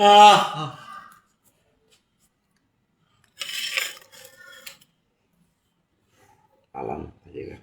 À, alam tadi kan.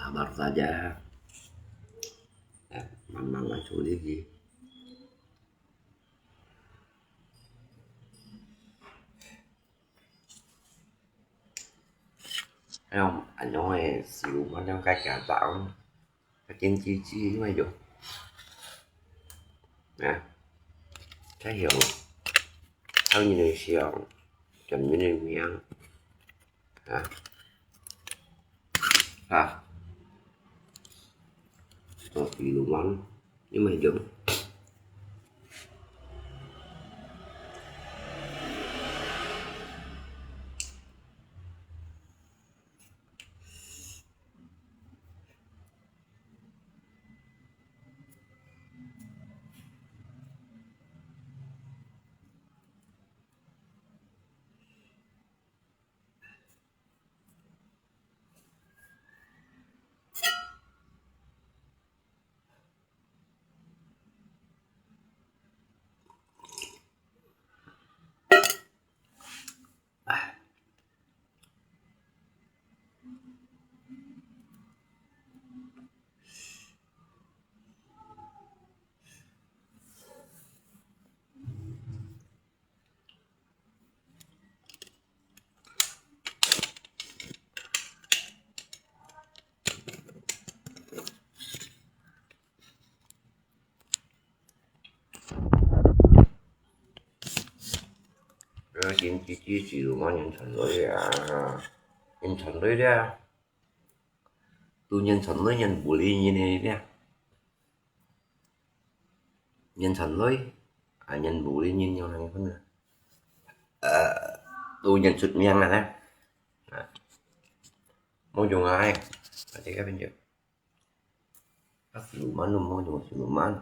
Sabar saja. Memang nggak sulit sih. Thấy không? Anh nói xỉu mà trong cái cà tạo cái chân chi chi mới được. Nè, thấy hiểu theo như này xỉu chậm như này miệng. À, tôi xỉu món nhưng mà được. Rồi kiếm chi xỉu mà nhân thành lưỡi à, nhân thành lưỡi ra. Tôi nhân thành lưỡi nhân bù ly như này nha. Nhân thành lưỡi à, nhân bù ly nhân nhau này phân nữa. Tôi nhân sụt miệng này nè. Mau dùng ai? Ở đây các bên được. Các xỉu mà nó mau dùng xỉu mà.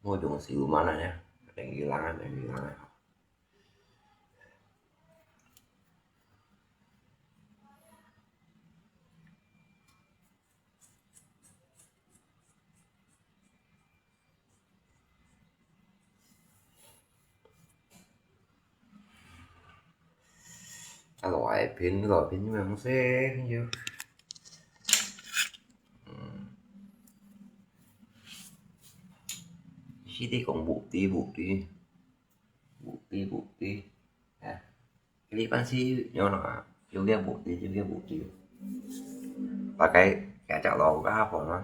Mau dùng xỉu mà này nè. Đánh ghi lăng này. Loại pin rồi pin nhưng mà không xe không nhiều. Chỉ đi còn buộc tí à. Cái đi bán xí nhỏ nó chiều kia buộc tí và cái chảo đầu cái hộp nó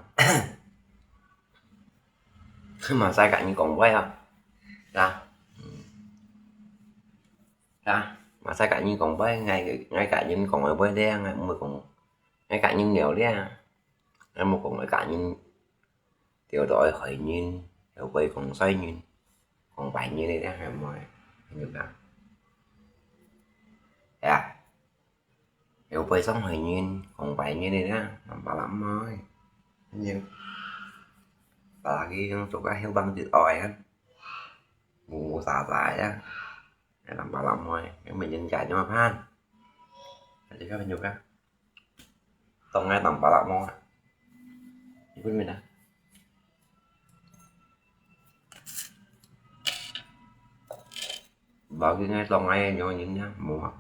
mà sai cạnh như còn quay không ra mà sai cạnh như còn quay ngay cạnh như còn ở quay đen ngay cạnh như nhiều đen em một còn ở cạnh như tiểu đội khởi nhìn ở quay còn xoay nhìn còn bảy như đây đang làm mồi được nào à ở quay xong khởi nhìn còn bảy như đây đó làm bà lắm thôi nhiều và cái chỗ cái heo băng chữ ỏi á mù xả dài á làm bà lắm thôi cái mình nhân chạy cho mà phan thì các bạn nhiều các tông ngay tầm bà lắm thôi với mình nè vào cái ngay tông ngay nhỏ những nhá mùa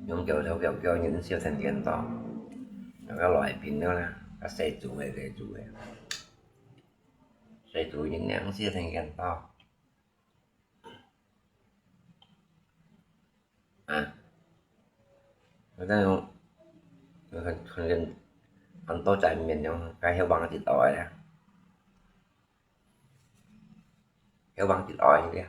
Giống kiểu theo kiểu những siêu thần điện to, các loại pin đó là các xe chủ này để chủ này xe chủ những nắng siêu thần điện to người ta khôngคนเรียนมันโตใจเมียนยังcái heo băng thịt ỏi nè heo băng thịt ỏi như thế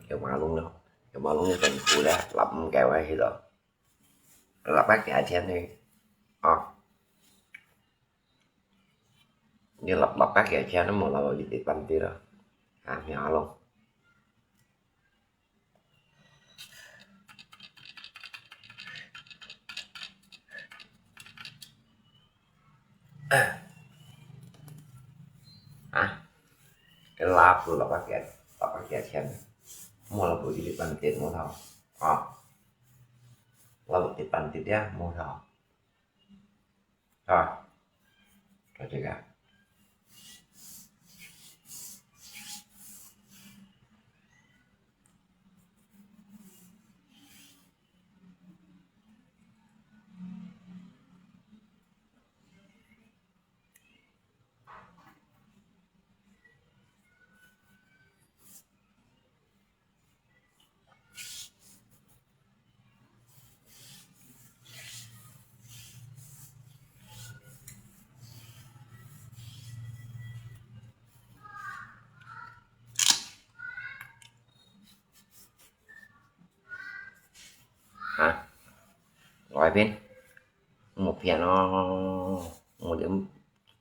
kiểu mà luôn đâu kiểu mà luôn như tình phụ ra lập kèo hay gì đó lập bác chạy xem đi như lập bác chạy xem nó mà là gì thì banh tí đó nhỏ luôn cái lap rồi lập bác chạy xem mua là buổi đi banh tiền mua thầu là buổi đi banh tiền nhá mua thầu rồi rồi chơi cả gọi bên một phía nó một điểm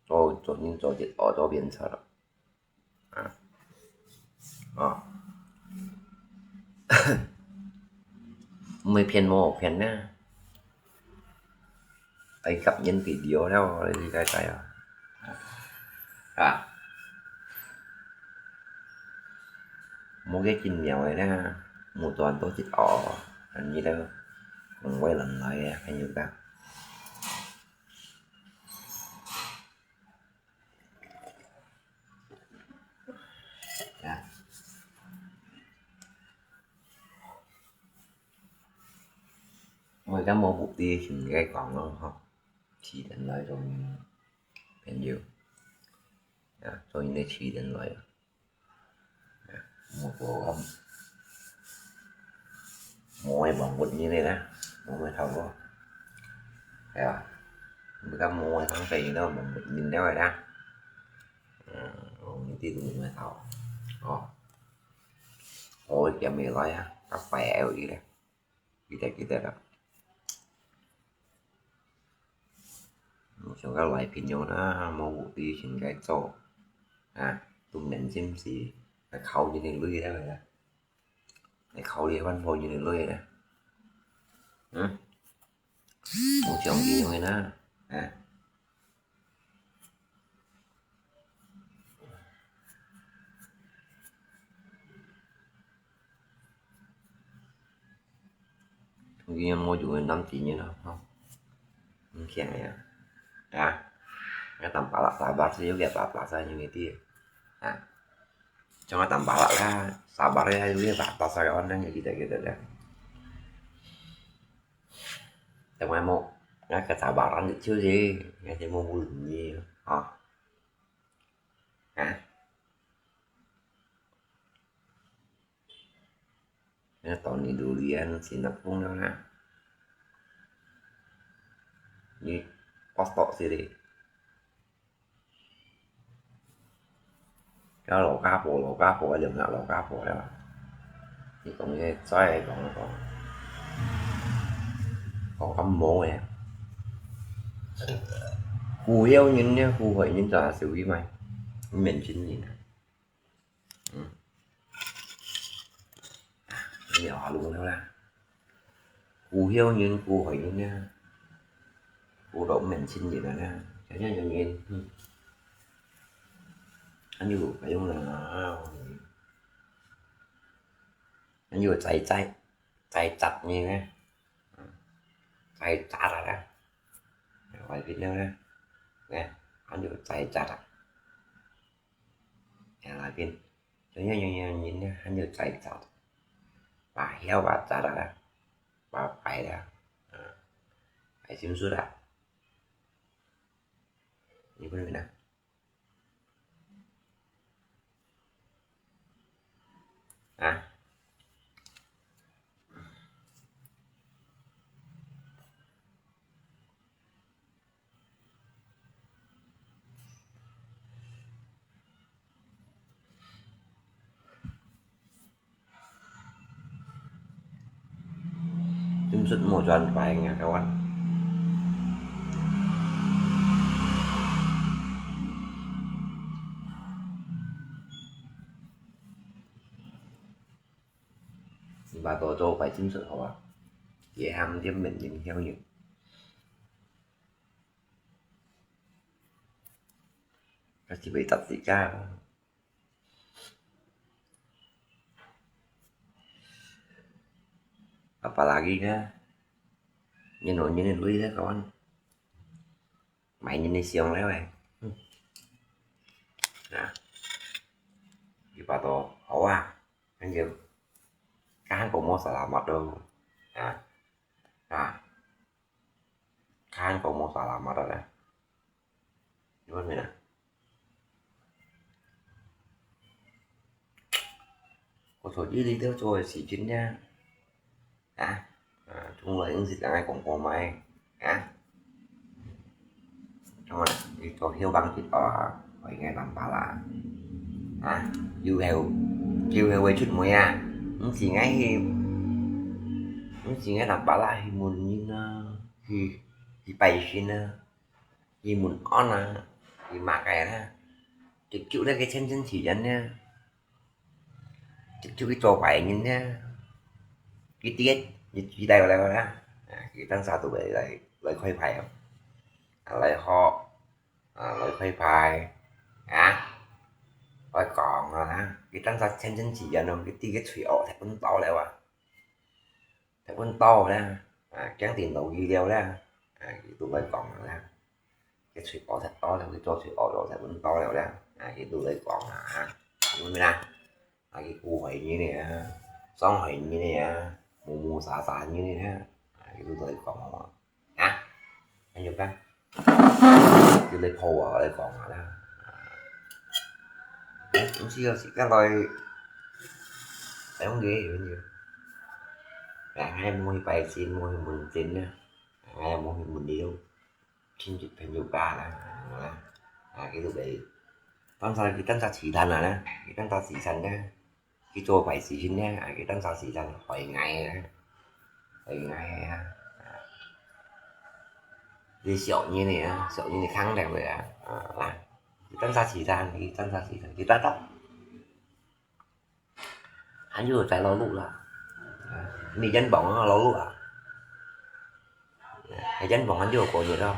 chỗ nhìn chỗ chết ở chỗ biển sợ đó mới phiền một phiền nha ấy cập nhân video đâu đi cái à một cái chinh mèo này nè một tuần tôi thích hình như đâu còn quay lần lại hay như ta à. Mấy cái mô mục tiêu thì cái còn nó không chỉ định lại rồi bên nhiều rồi nên chỉ định lại một bộ âm mỗi bằng quýt như này nè mỗi thầu đó thấy không người ta mua thằng tiền đó mình nhìn đeo rồi đó những tiêu mình mới thầu ôi chả mì lại á các bè gì đó kita đó cho các loại pin nhau nó mua một tí trên cái chỗ tôi nhận xem gì cái khâu như này lưới đó rồi cái khâu đi văn phôi như này lưới đó một chồng gì người đó ghi mua dụ 5 tỷ như nào không khen này cái tầm bảo lạc bát sih juga apa như itu ya cuma tambah lah sabar ya juga batas saya orang ya gitu dah cuma mau cái kesabaran itu chưa gì nghe thấy mau buồn gì Nah, tahun ini durian sinapung đâu nè như postok sih deh cái lò cá phổ đừng ngại lò cá phổ đó thì còn nghe xoay còn cắm mộ nè khu heo nhìn nha khu vậy nhìn là xử lý mày mình xin gì nè nhỏ luôn đâu ra khu heo nhìn khu vậy nhìn nha khu độ mình xin gì nè nè cho nhá cho nhìn anh như phải không là anh như chạy chặt như thế chạy chặt ra đó phải biết đâu ra nè anh như chạy chặt lại pin cho nhá nhìn nha anh như chạy chặt bà heo bà chặt ra bà phải ra phải xem suốt à như thế này nè Tim sut mau jalan paling ya kawan bà tổ tô phải chính sự họ dễ ham giúp mình nhìn theo những các chị bị tập thì ca apalagi kan nhìn lui đó kawan mày nhìn siang léo này di pato hawa anjir kan kau mau selamat dong kan kau mau selamat ada gimana mina có số đi theo rồi xỉ chuyên nha chung là những gì ai cũng có mày trong này thì có hiếu bằng thịt phải nghe làm bà là yêu heo quay chút mùi nó chỉ ngay làm bà là thì muốn như thì bày xin thì muốn on thì mà cái đó trực chịu ra cái chân chỉ dẫn nha trực chịu cái trò bảy nhìn nha cái tiết chỉ đây vào đó cái tăng xa tụi bay lại khoai phai không lại ho lại khoai phai lại còn cái tăng xa chân chân chỉ cho nó cái tí cái thủy ổ thật vẫn to lại thật vẫn to ra tráng tiền đầu video ra cái tụi bay còn ra cái thủy ổ thật to là cái cho thủy ổ rồi thật vẫn to lại ra cái tụi bay còn như nè cái củ hoài như này xong hoài như này mù mù xả xả như này ha cái tụi bay còn anh nhục ra cái lấy phô ở đây còn là cũng chỉ cái loại đóng ghế bao nhiêu hai mươi bài xin mua mình xin nha hai mua mình điêu xin chụp hình nhiều ca là cái lúc đấy tăng sao cái tăng sao chỉ thành là nè cái tăng sao chỉ thành nha cái chỗ phải chỉ xin nha cái tăng sao chỉ thành hỏi ngày đi sẹo như này khăn đẹp vậy là tăng sao chỉ thành thì tăng sao chỉ thành cái tắt tóc anh vừa chạy lâu lụ là mì dân bóng lâu lụ cái dân bóng anh vừa có gì đâu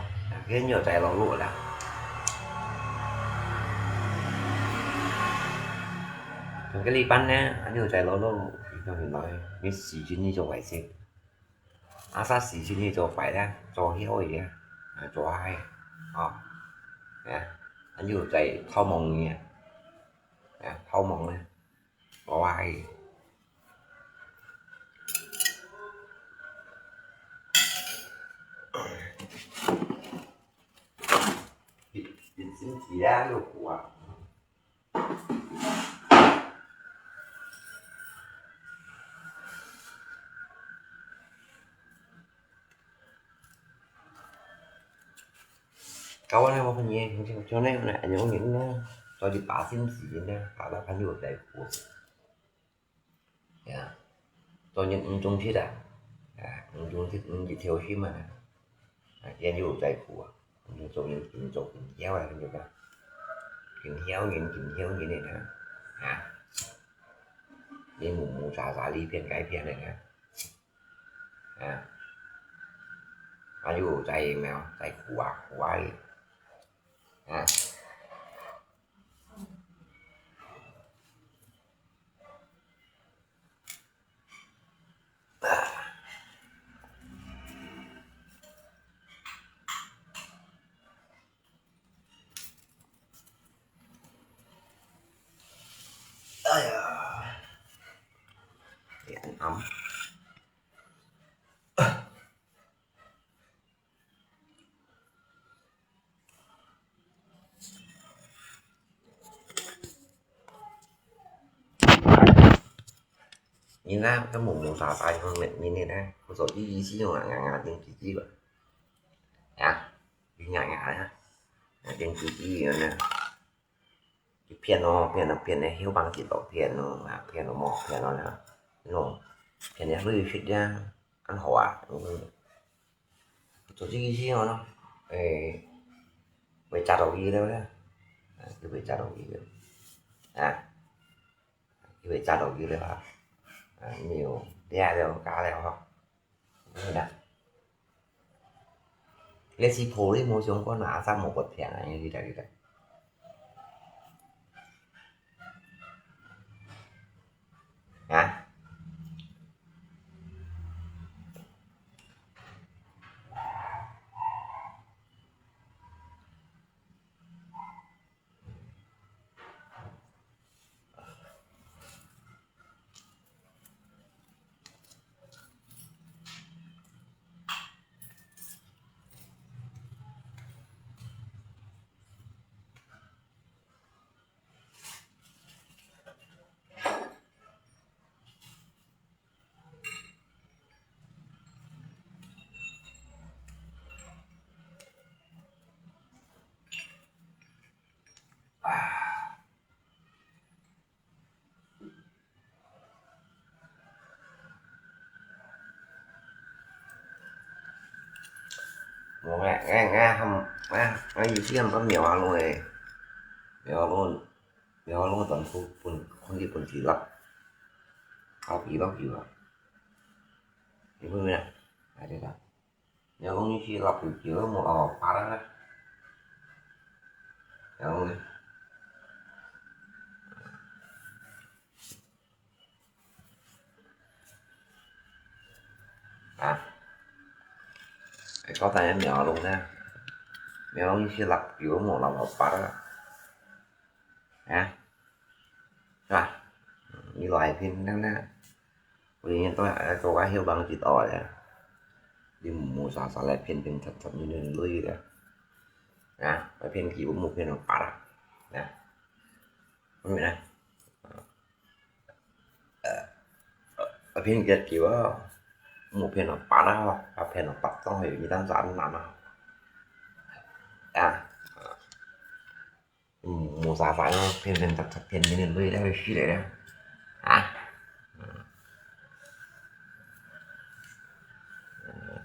cái nhiều chạy lâu lụ là cái ly bánh á anh vừa chạy lâu lụ cho mình nói cái xì chín như cho phải xem sao xì chín như cho phải ra cho hiếu gì á cho ai anh vừa chạy thâu mộng nha thâu mộng này cho ai xin chỉ ra được của câu này mà phần gì cho nên là những cho đi bảo xin gì nha bảo là phải được đấy của cho những trung thiết trung thiết gì theo khi mà emอยู่ใจผัวจงกินจงกินเหี้ยวอะไรกันอยู่กันกินเหี้ยวกินเหี้ยวกินเนี่ยนะนี่หมูสาลีเพียนไก่เพียนเลยนะอยู่ใจแมวใจผัวไว้để ăn ấm nhìn ra cái mùng xào tay hơn mẹ nhìn này nè có số gì xí mà ngà tiếng chỉ vậy cái ngà tiếng chỉ nữa nè cái piano này hiểu bằng chỉ tàu piano một piano nè nó piano hơi fit ra ăn hòa số gì xí mà nó về chặt đầu gì đâu đấy cái về chặt đầu gì đấy cái về chặt đầu gì đấy nhiều đẻ đều cá đều không đây nè lên xí phố đi mua xuống con nã sang một vật thẻ này gì đây nghe không nghe gì chứ có nhiều luôn này nhiều luôn toàn khu con đi con chỉ lắm học gì lắm thì vui nè đây là nếu không như khi lọc được chứa một lò phá đó không có tay em nhỏ luôn nha nếu không như khi lọc chứa một lò phá đó rồi như loại phim đó nè vì nhiên tôi cố gắng hiểu bằng chỉ tỏi đấy đi mua xả xả lại phiên phiên thật thật như nên lưới đấy cái phiên chỉ có một phiên nó phá đó nè không này ở phiên kia chỉ có một phiên nó phá đó và phiên nó bắt xong rồi như đang giãn làm nào mua xả xả phiên phiên thật thật phiên như nên lưới đấy khi đấy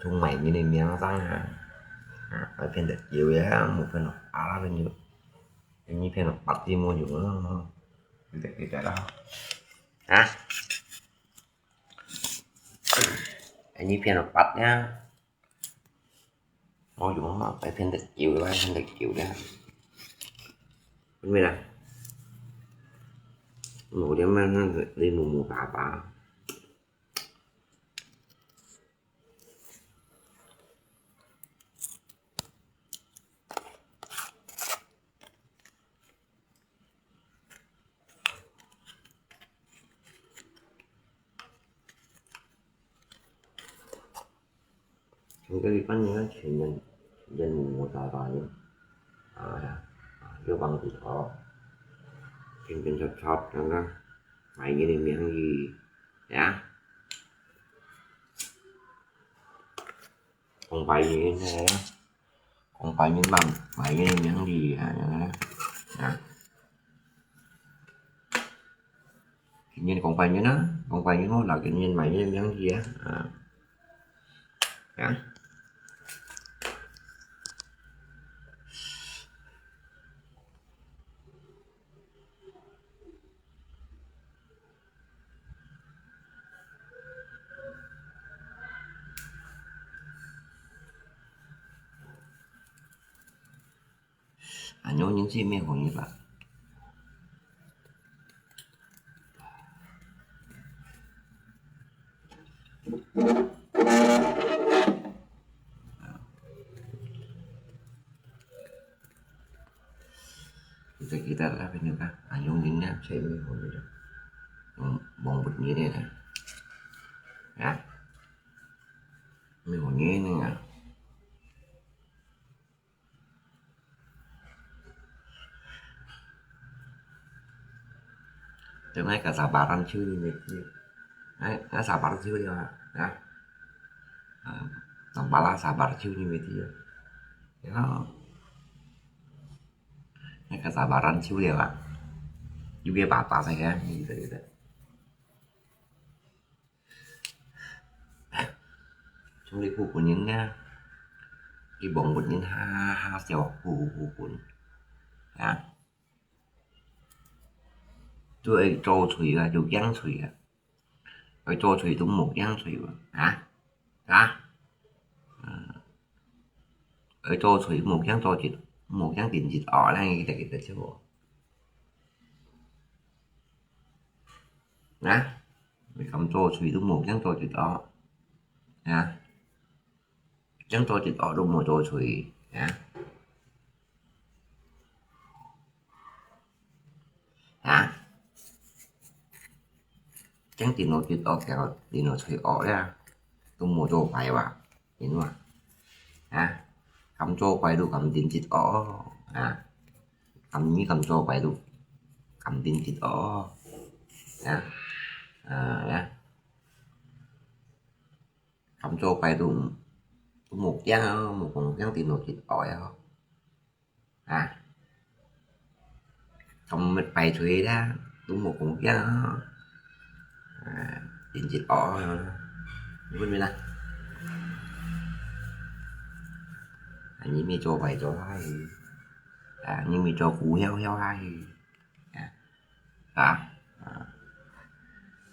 thùng mày như này miếng răng ở phiên được chiều ấy một phiên nó phá ra bên nhiều như phiên nó bắt đi mua nhiều nữa cái đó như phiên nó bắt nhá mua dùng nó phải phiên được chiều và phiên được chiều đó bên này ngủ để mà đi mù bà chúng cái có những chuyện nhân dân mù tà vào những vô bằng thì có trên shop cho nó mày như này miệng gì không phải như thế này đó không phải những bằng mày như này miệng gì nhiên còn phải như nó còn phải như nó là cái nhiên mày như miếng gì nhớ những gì mình còn như vậy kita lah penyuka ayung ini saya boleh boleh bong begini dah ya mình còn nghe nữa từ nay cả sabaran chưa như vậy đấy nó sabar chưa đi à tầm bala sabar chưa như vậy thì đó cái kesabaran sih dia pak juga apa saya gitu gitu trong đi khu của những cái bóng của những ha dẻo khu của tôi cho thủy là được giăng thủy rồi cho thủy đúng một giăng thủy ở cho thủy một giăng cho chị một giăng tiền dịch ở đây cái chứ bộ mình cầm cho thủy đúng một giăng cho chị đó giăng cho chị đó đúng một cho thủy chẳng tiền nó chuyện đó kéo tiền nó thủy ở ra tôi mua cho phải vào nhìn mà cầm cho phải đủ cầm tiền chít ở cầm như cầm cho phải đủ cầm tiền chít ở cầm cho phải đủ một giang tiền nó chít ở cầm mệt phải thuê ra đúng một giang tiền chít ở quên đi là như mi cho vậy cho hai nhưng mi cho cú heo hai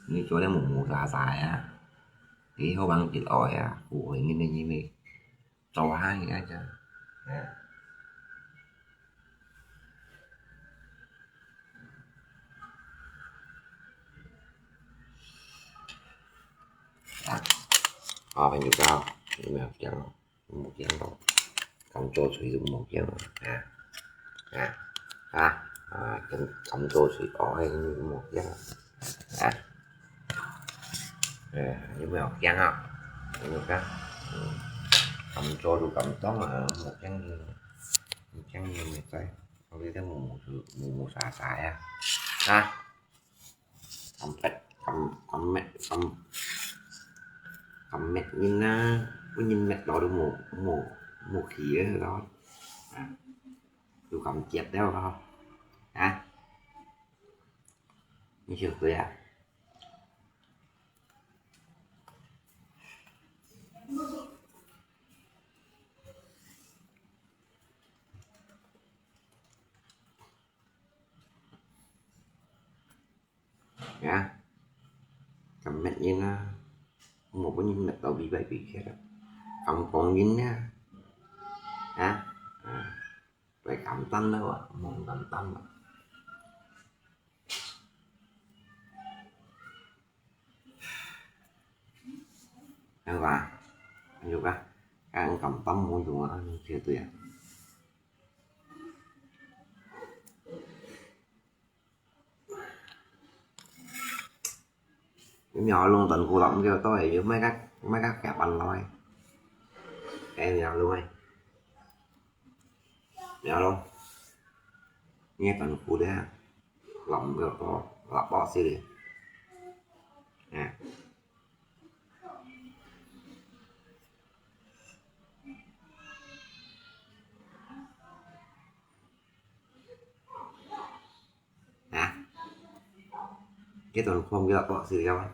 như chỗ đây một dài dài cái hô bằng chữ ỏi à của hình như này mình trò hai cái chứ. Phải nhiều cao nhưng mà chẳng một chẳng đâu cầm cho sử dụng một chẳng cầm cho sử ỏi như một chẳng nhưng mà học chẳng không nhưng mà cầm cho đủ cầm tóm là một chẳng như người tay không biết cái một xả xài cầm mẹ cầm mẹ nhìn mẹ đó được một khía đó đủ cầm chẹp đeo không như chưa tôi cầm mẹ nhìn một cái nhìn mẹ đó bị vậy bị khác cầm còn nhìn phải cầm tâm đâu một cầm tâm anh và anh giúp anh cầm tâm muốn dùng anh chưa tuyệt nhỏ luôn tận cụ lộng cho tôi với mấy các kẹp anh thôi em nhỏ luôn anh nhỏ luôn nghe tận cụ đấy lộng cho to lọc bỏ xí đi cái tuần không cái lọc bỏ xí đi không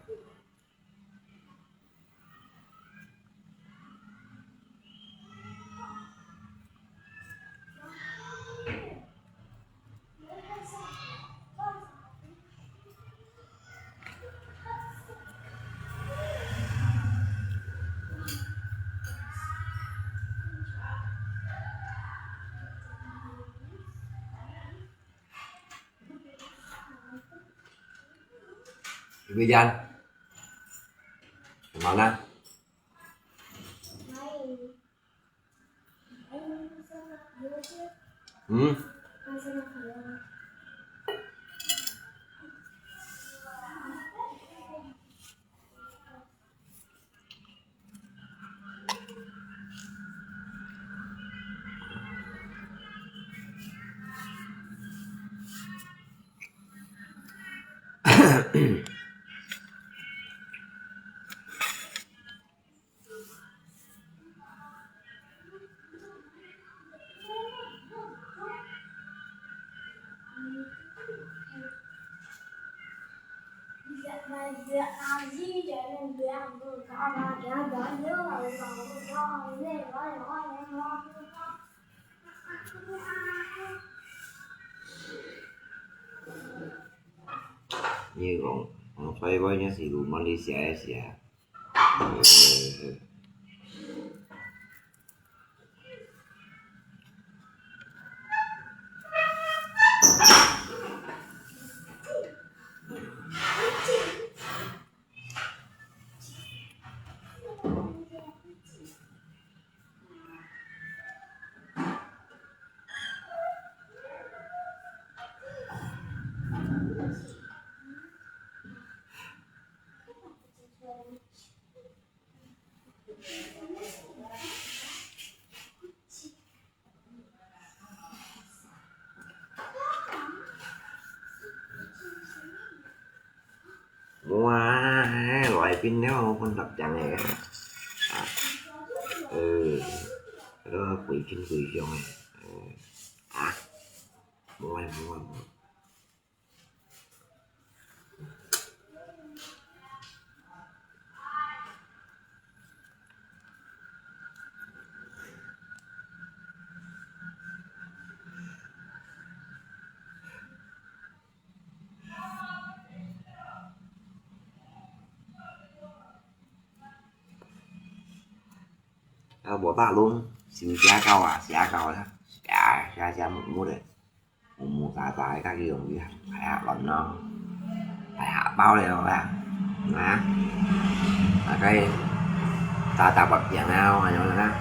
bây giờ món ăn như còn xoay với nhá thì đủ Malaysia loại pin nếu không con tập chẳng này đó quỷ trên quỷ cho mày mua bỏ ta luôn xin giá cao à giá cao đó giá một mua đấy một mua ta các kiểu gì phải hạ lần nó phải hạ bao này rồi à cái ta bật dạng nào mà nó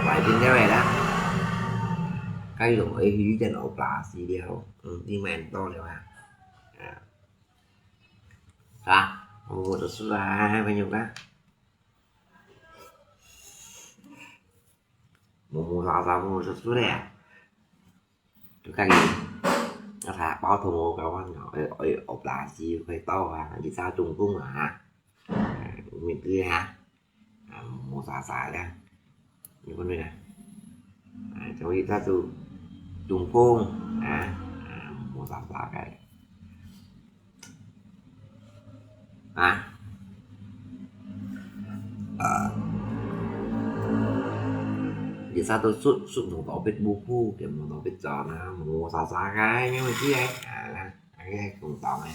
vậy tin cái này đó cái dùng ý hí trên ổ là gì điều đi men to đều à ra mua được số là bao nhiêu đó mua mua số đây à được cái gì nó thả bao thùng mua cậu anh nhỏ ở ổ là gì phải to à vì sao trùng cung à mình tươi hả mua xài ra như con này này cho đi ra từ trùng phun mua xài cái vì sao tôi xuất một tổ biết buku kiểu một tổ biết tròn một xà cái nhưng mà chứ ấy cái cùng tổ này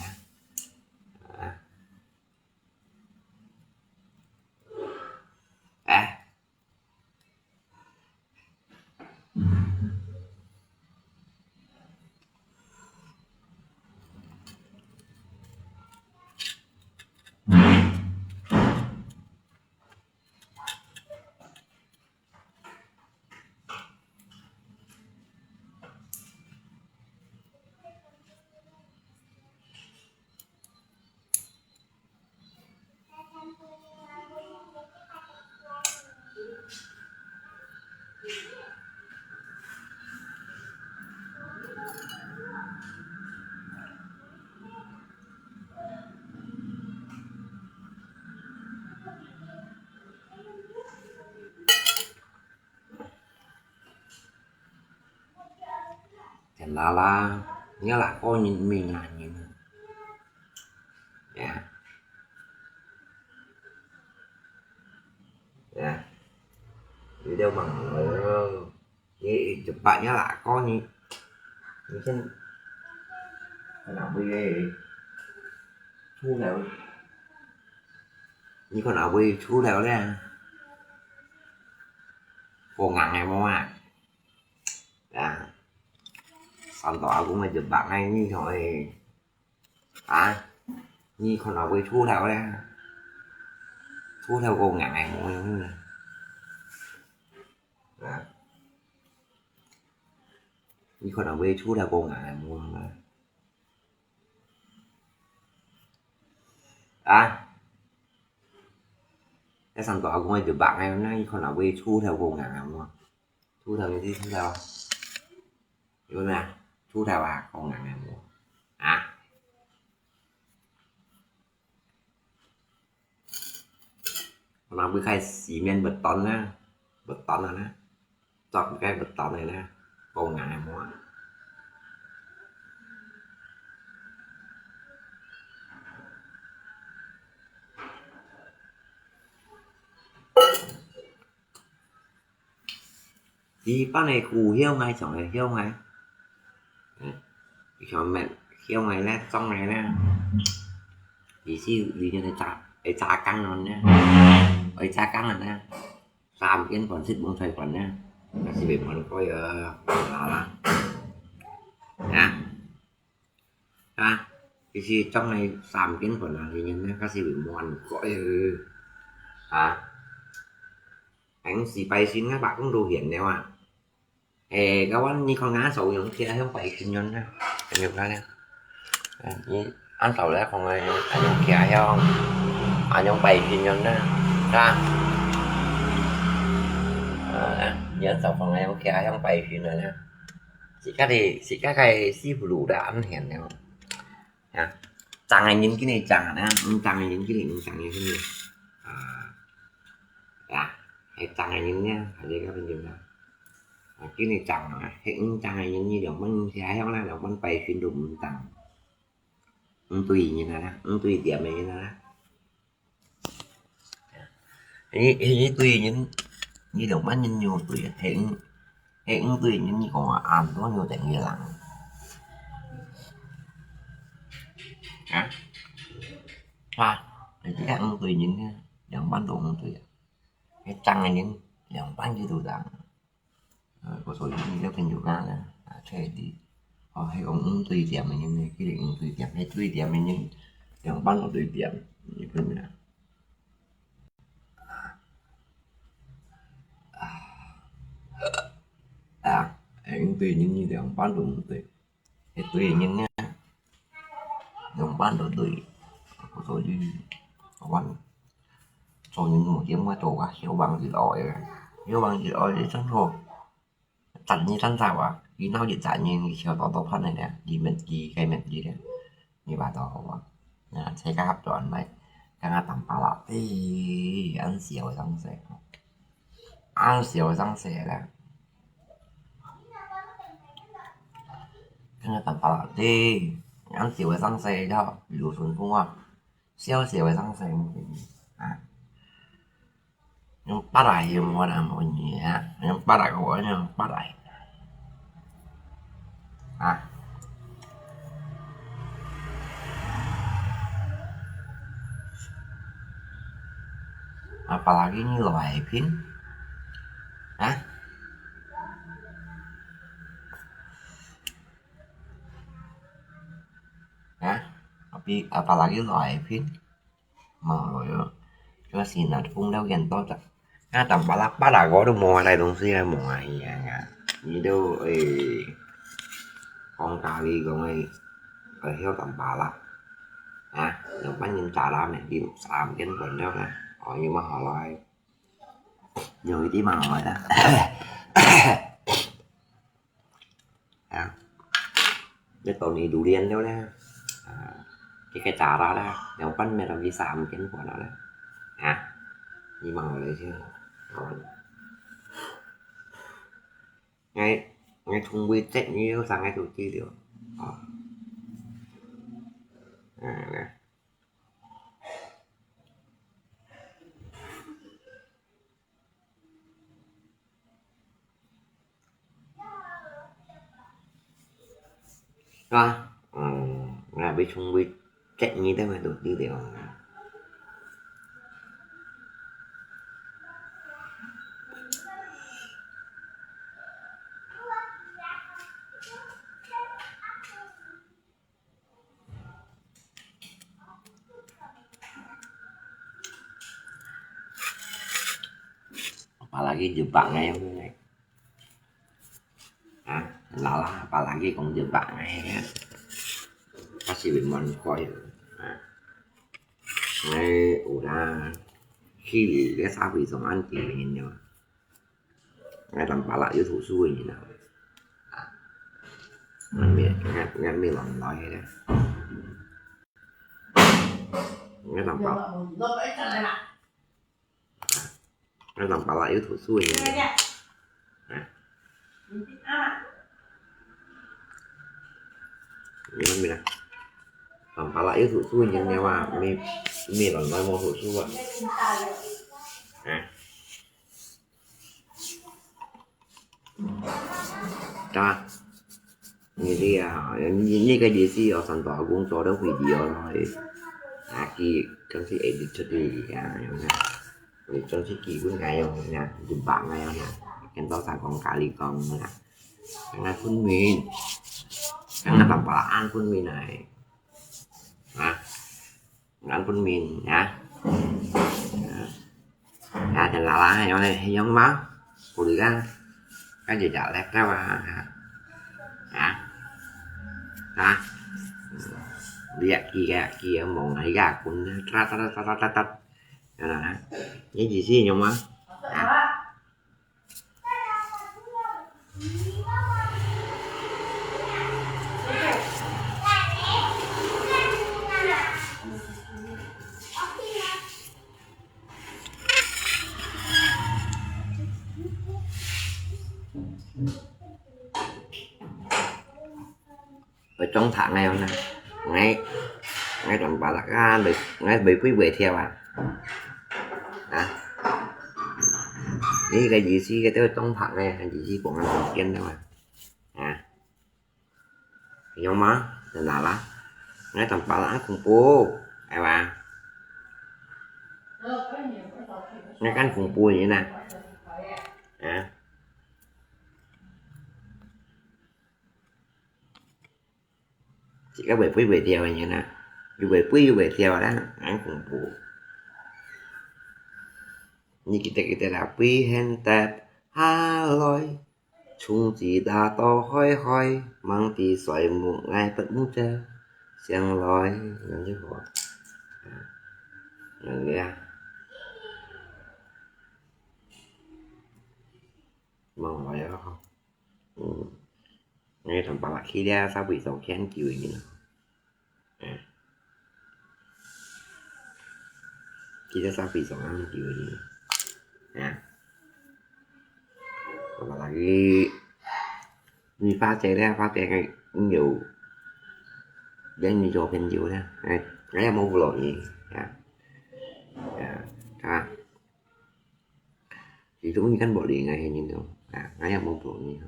thành là nghĩa là có nhìn mình là nhìn video bằng cái chụp bạn nhá là có như trên nào bây thu nào như con nào bây thu nào đấy còn ngắn ngày mua sản tỏa cũng là chụp bạn hay như thôi như con nào bây thu nào đấy thu theo còn ngắn ngày mua như này như con nào bây thu theo còn ngắn ngày mua cái sản tỏa cũng là chụp bạn hay nó con nào bây thu theo còn ngắn ngày mua thu theo gì thu theo hiểu nè thu theo còn ngắn ngày mua làm cái khai xi men bật tон á bật tон rồi nè chọn cái bật tон này nè còn ngại mua đi bác này cù hiêu ngay chọn này hiêu ngay chọn mẹ hiêu ngay nè trong này nè thì siêu gì như này cha căng rồi nè ấy cha căng rồi nè làm cái còn xích bông thầy còn nè là sẽ bị mình coi là cái gì trong này làm cái còn là thì nhìn các sĩ bị mòn gọi anh xì bay xin các bạn cũng đồ hiển nè các bạn như con ngá sầu những kia không phải kinh doanh nha nhiều ra nè anh sầu đấy còn anh không kia không anh không bày kinh doanh đó ra nhớ sầu còn anh không kia không bày kinh doanh nè chỉ các cái xí phụ đã ăn hèn nè chẳng là những cái này chẳng nè chẳng là những cái này chẳng như thế này hay chẳng là những nha ở đây các bạn dùng cái này chẳng hiện chẳng là những như đồng bên trái không là đồng bên bày xuyên đụng chẳng tùy như thế nào tùy điểm này như thế nào ý tùy những như đồng bên nhân nhiều tùy hiện tùy những như còn ăn có nhiều tại nghĩa lặng thì cái ăn tùy những đồng bên đụng tùy cái chẳng là những yang panjang có số những điều kiện juga là sẽ đi họ hay ông tùy tiệm mình nhưng cái định tùy tiệm hay tùy tiệm mình nhưng yang ban nó tùy tiệm như thế nào anh tùy những như yang ban đúng tùy những nhá yang ban đồ tùy có số gì quan số những một kiếm qua chỗ hiểu bằng gì rồi để sẵn rồi chặt như sẵn sao à khi nào điện giải như chiều tỏ phân này nè gì mình gì cây mình gì đấy như bà tỏ khôngใช้กระหับจอนไหมกระหับต่ำปลาละที่อันเสียวสังเสอันเสียวสังเสแล้วกระหับต่ำปลาละที่อันเสียวสังเสcho ví dụ xuống không à siêu xiêuสังเสnhưng bắt đại thì mua là một gì ha nhưng bắt đại của nhưng bắt đại apalagi ini loài phím tapi apalagi loài phím mà rồi cho xin là cũng đâu gần to chắc tầm ba là có đâu mò đây đồng xí mò gì đâu con cà đi con ấy ở theo tầm ba là những bánh nhân trà đá này đi làm cái quần đó nè họ nhưng mà họ lại nhiều tí mà hỏi đó cái tổ này đủ điên đâu nè cái trà đó đó những bánh này là vi phạm cái quần đó đấy nhưng mà hỏi đấy chứ ngay thùng quy trách như sang ngay thủ chi được rồi là bị thùng quy trách như thế mà thủ chi được apalagi Jepangnya yang ini lala apalagi con Jepang này pasti mình coi ngay udah khi cái sao bị sống ăn thì nhìn nhau ngay làm bà lại với thủ xuôi như nào ngăn mi lòng nói hay đấy ngay làm bà lại với thủ xuôi như nào nhưng mà làm bà lại với thủ xuôi như nào mà mi lòng nói mô thủ xuôi ra như cái gì xí ở sân tỏ cũng cho đâu video rồi khi trong khi edit cho thì trong khi kỳ của ngày không nha dùng bạn ngày không nha cái đó là còn cả đi còn nè cái này phun mìn cái này là ăn phun mìn này ăn phun mìn nha thì là hay giống máu của đứa ăn cái gì chả lép ra mà lihat kia mong này gà cũng tát là cái gì xí nhung á ở trong tháng này nè ngay trong bà lạc ra được ngay bị quý vị theo đi cái gì xí cái tới trong tháng này cái gì của anh đầu tiên đâu hiểu má là lá ngay trong bà lạc cùng cô ai bà ngay cánh cùng cô vậy nè à chỉ có về quý về theo vậy nè dù về theo đó ăn cùng phụ như kita là quý hen tẹp ha lôi chung chỉ đã to khói mang thì xoay một ngày vẫn muốn chơi xem lôi làm như vậy nghe mong hỏi đó không nghe thằng bà khi ra sao bị sầu chén chịu như nào khi ra sao bị sầu ăn chịu như nào bà là cái pha chế ngay nhiều đến như cho bên nhiều ra cái em mong lộ gì thì chúng như cán bộ điện ngay như nào ngay em mong lộ gì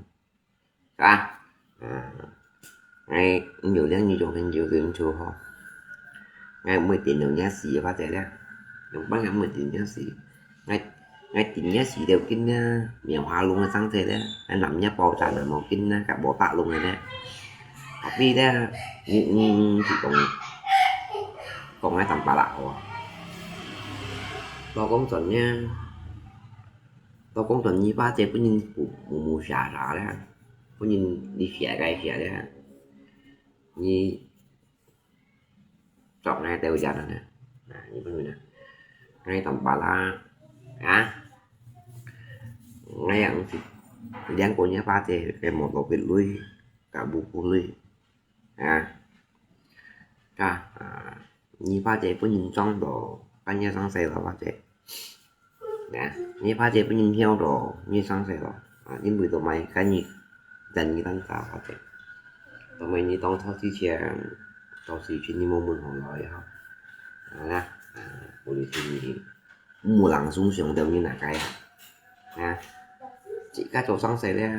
ngay nhiều đến như cho bên nhiều tiền chùa không ngay 10 tiền đầu nhá xì pha chế ra được bán ngay 10 tiền nhá xì ngay tiền nhá xì đều kinh miệng hoa luôn là sáng thế đấy anh nằm nhá bò trả lời một kinh cả bộ tạ luôn rồi đấy học đi ra nhưng chỉ còn ai tầm bà lão tao cũng tuần nha tao cũng tuần như ba chế có nhìn mù xả đấy có nhìn đi khỉa đấy như chọn này đều dần rồi nè như bên này ngay tầm bà la ngay ăn thì đang của nhà ba chế cái một bộ biệt lui cả bộ lui như ba chế có nhìn trong đồ bao nhiêu sáng sớm là ba chế như ba chế có nhìn theo đồ như sáng sớm nhưng buổi tối mai cái gì dần như tăng cao ba chế tụi mình như tông thao chi chia tao chỉ chuyện như mong muốn hỏi nói không buổi thì mùa lặng sung sướng đều như là cái chỉ các chỗ sáng sớm đấy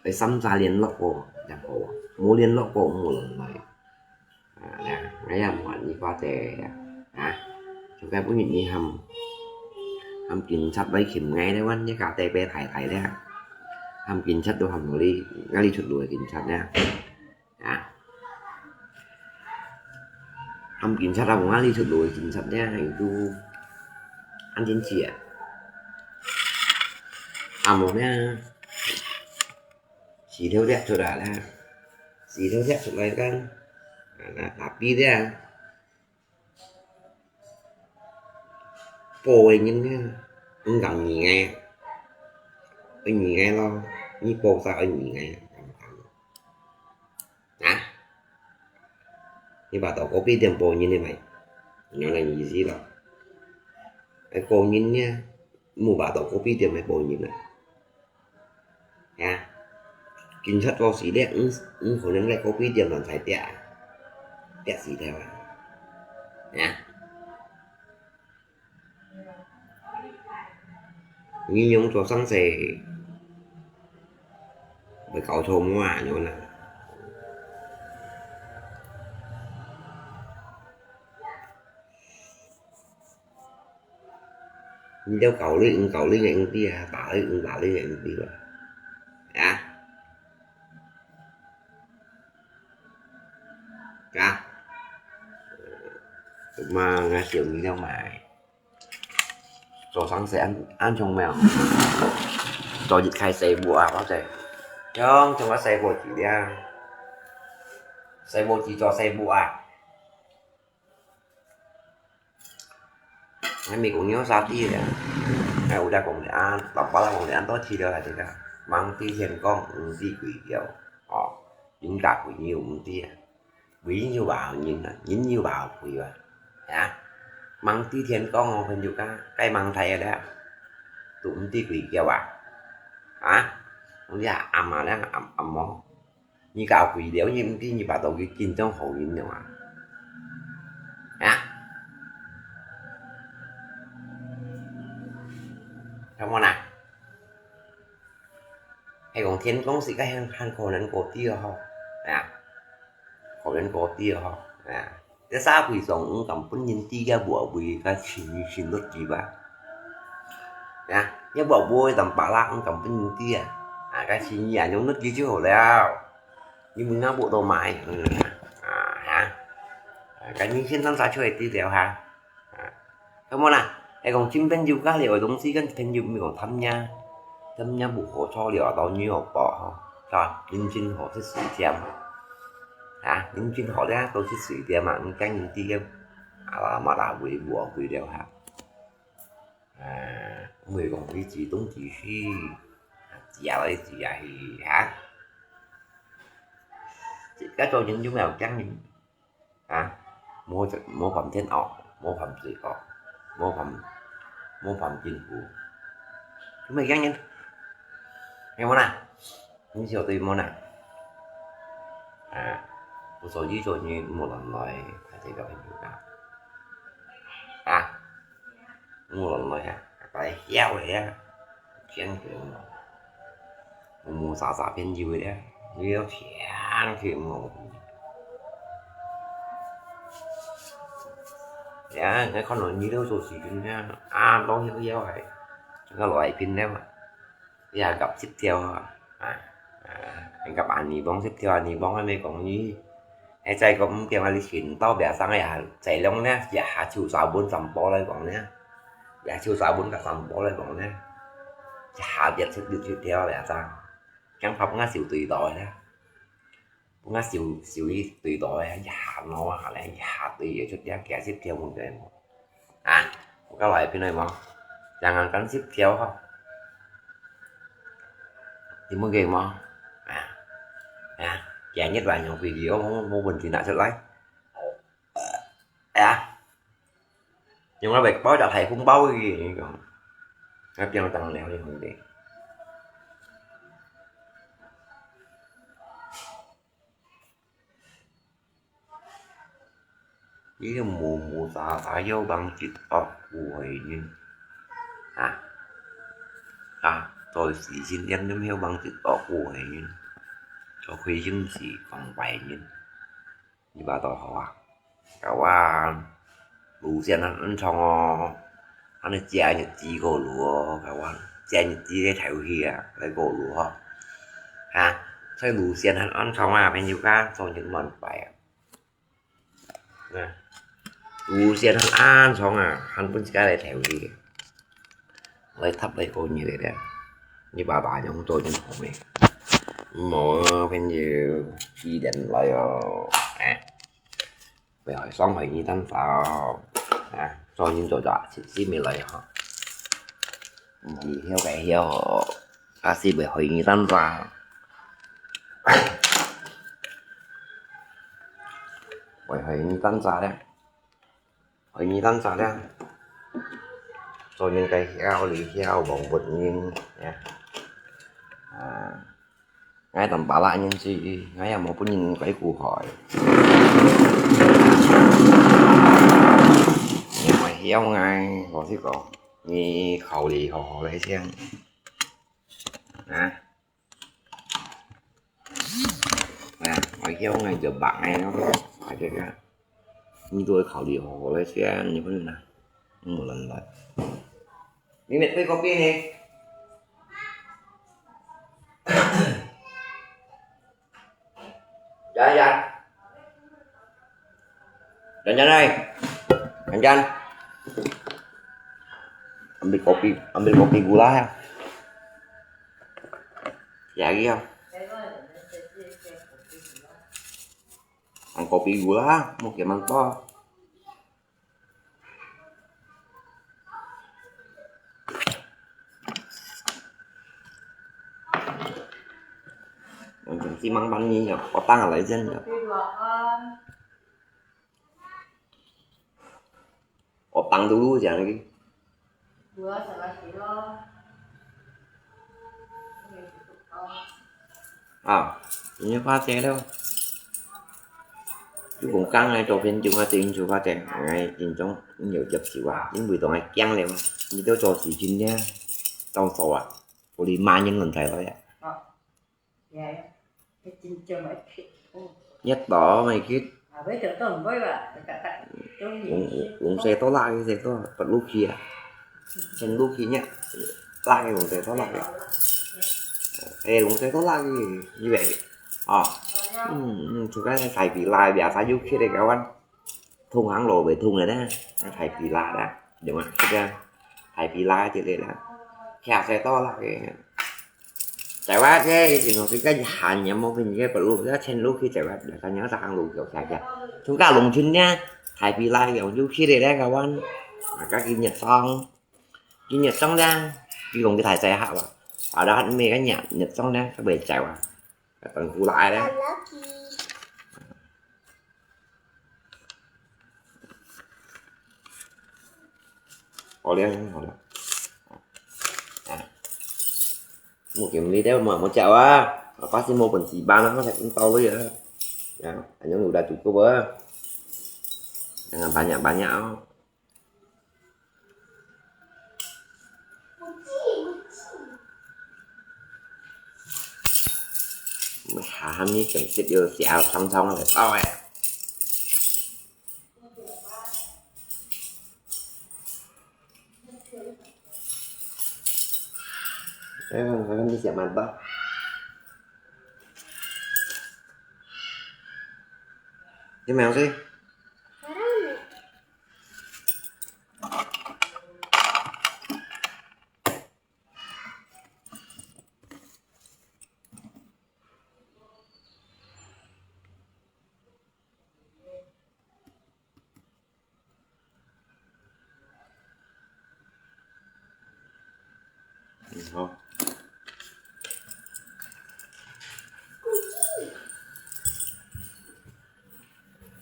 phải xăm ra liên lạc của chẳng cổ mua liên lạc của một lần này ngay làm hoàn như qua thể chúng ta cũng nhìn như hầm kín sắt bay khìm ngay đấy anh nhé cả tê bê thải đấy hầm kín sắt đồ hầm ly ngay đi chuột đuổi kín sắt nha hầm kín sắt đâu ngay đi chuột đuổi kín sắt nha hành tu ăn chín chĩa một nha chỉ theo đẹp thôi đã là chỉ theo đẹp thôi này kan đạp đi đấy bồi nhưng anh gần gì nghe anh nhìn nghe lo như bồ sao anh nhìn nghe như bà tao có biết tiền bồi như thế này nhỏ này gì gì đâu cái cô nhìn nha mua bà tao có biết tiền mày bồi như này kinh chất vào xí đẹp khổ nên lại có biết tiền còn phải tẹt xí theo như nhóm cho sáng sẻ với cậu thôn ngoài nhau nè như đeo cậu lên ngày đi bảo lên ngày đi rồi mà nghe kiểu như đâu mà cho sáng sẽ ăn trong mèo cho dịch khai xe bùa bao giờ không trong cái xe bùa chỉ ra xe bùa chỉ cho xe bùa mình cũng nhớ sao tí rồi ngày hôm nay cũng để ăn tập bao là cũng để ăn tốt chi đâu là thế cả mang tí hiền con tí quỷ kiểu họ dính cả quỷ nhiều một tí quý như bảo nhìn nhìn như bảo quỷ vậy mang tí thiên con hình như cái mang thầy ở đây tụm tí quỷ kiểu không ra mà đang ầm món như cào quỷ đéo như bà tổ cái kinh trong hậu nhìn nào không có nào hay còn thiên con sĩ cái han khổ nên cổ tiêu không khổ nên cổ tiêu không cái sao quỷ sống cầm quân nhìn ti ra bùa quỷ cái xin luật gì ba nha nhớ bỏ vui tầm bà la không cầm bên kia cái gì nhà nhóm nước kia chứ hồ leo nhưng mình ngáo bộ đồ mại hả cái những xin tham gia chơi tí đèo hả không muốn cái còn chim bên du cá liệu đúng xí cái bên du mình còn thăm nha bộ hồ cho liệu bao nhiêu học bỏ rồi nhưng xin họ thích sự tiệm nhưng xin họ ra tôi thích sự tiệm mà cái những tiệm mà đã quỷ đèo hả người còn cái chỉ tốn chỉ khi dạo ấy thì vậy hả chỉ cái cho những chúng nào trắng những mua phẩm trên ọ mua phẩm gì có mua phẩm chính phủ chúng mày gắn nhân nghe món nào những chiều tùy món nào một số ví dụ như một lần nói phải thấy gặp nhiều nào một lần nói phải heo vậy chuyện kiểu mua xả bên dưới đấy nhiều chán kiểu một cái con nói như đâu rồi gì nha đó như cái dao vậy cái loại pin đấy mà bây giờ gặp tiếp theo anh gặp anh đi bóng tiếp theo anh đi bóng anh mới còn như hay chạy cũng kiểu là lịch trình tao bẻ sang này chạy lông nhá giả chiều 400 bó lại còn nhá giả chiều 400 bó lại còn nhá giả biệt sẽ được tiếp theo bẻ sang chẳng pháp ngã xỉu tùy tội đó ngã xỉu đi tùy tội giả nó lại giả tùy ở chút giá kẻ tiếp theo một cái một cái loại bên này mà chẳng cắn tiếp theo không thì mới game mà chả nhất vài những video mô bình thì đã sẽ lấy nhưng mà việc bói đã thầy không bao gì còn hấp cho nó tăng leo đi mình đi với cái mùa xả vô bằng chữ của như tôi xin em nếm heo bằng chữ của như cho khi dân gì còn vài như bà tỏ họ cả qua đủ tiền ăn xong anh chè nhật chi cổ lúa cả qua chè nhật chi để theo kia lấy cổ lúa sai đủ tiền ăn xong bên nhiều cá cho những món bài đủ tiền ăn xong hắn vẫn cái để theo kia lấy thấp lấy cô như thế đấy như bà giống tôi trên hồ này mỗi bên nhiều khi định lại về hỏi xong phải như tăng sao cho những chỗ đó chỉ mình lại họ gì theo cái heo xin về hỏi như tăng sao phải hỏi như tăng sao đấy hỏi như tăng sao đấy cho những cái heo lý heo bóng vật nhiên ngay tầm bả lại nhân gì ngay là một cái nhìn cái cuộc hỏi nhưng mà heo ngay họ thì có như khẩu lì họ lấy xem hỏi heo ngay giờ bạn này nó phải cái như tôi khẩu lì họ lấy xem như thế này một lần lại đi mệt với copy này dạ Trần ơi anh Trần ambil kopi gula ya dạ ghi không ăn kopi gula một cái măng to xi măng bánh như có tăng ở lấy dân có tăng dulu jangan lagi Dua salah kilo. Ini pate đâu chứ cũng căng này trò phim chưa tiền chưa pate ngày nhìn trong nhiều chụp xíu những buổi tối ngày căng liền như tôi cho chỉ chín nha tao sầu có đi mai những lần thầy thôi Dạ, cái chín cho mấy nhất đó mày kít với trở tuần với bà cũng xe to lại xe to vật lúc kia Trên lúc khi nhá lại cái cũng thế tốt lại đây cũng thế tốt lại như vậy chúng ta phải bị lại bẻ phải giúp khi đây các bạn thùng hàng lộ về thùng này đó phải bị lại đó đúng không phải bị lại thì là kẹo sẽ to lại chạy qua thì nó cái hạn nhắm một mình cái luôn đó trên lúc khi chạy qua để ta nhớ ra hàng lùi kiểu chạy chúng ta lùng chân nha phải bị lại kiểu giúp khi đây các bạn các cái nhật xong ra cái lùng cái thải xe hạ vào ở đó hắn mê cái nhật xong ra các bề chạy qua cái tầng phụ lại đấy có liên không một kiểu video mà một chậu á có xin mua bình xì ba nó sẽ cũng to với vậy anh những người đã chụp cô bớ dengan banyak ham như kiểu xịt vô xẹo xong là phải to à em đi xẹo màn to cái mèo gì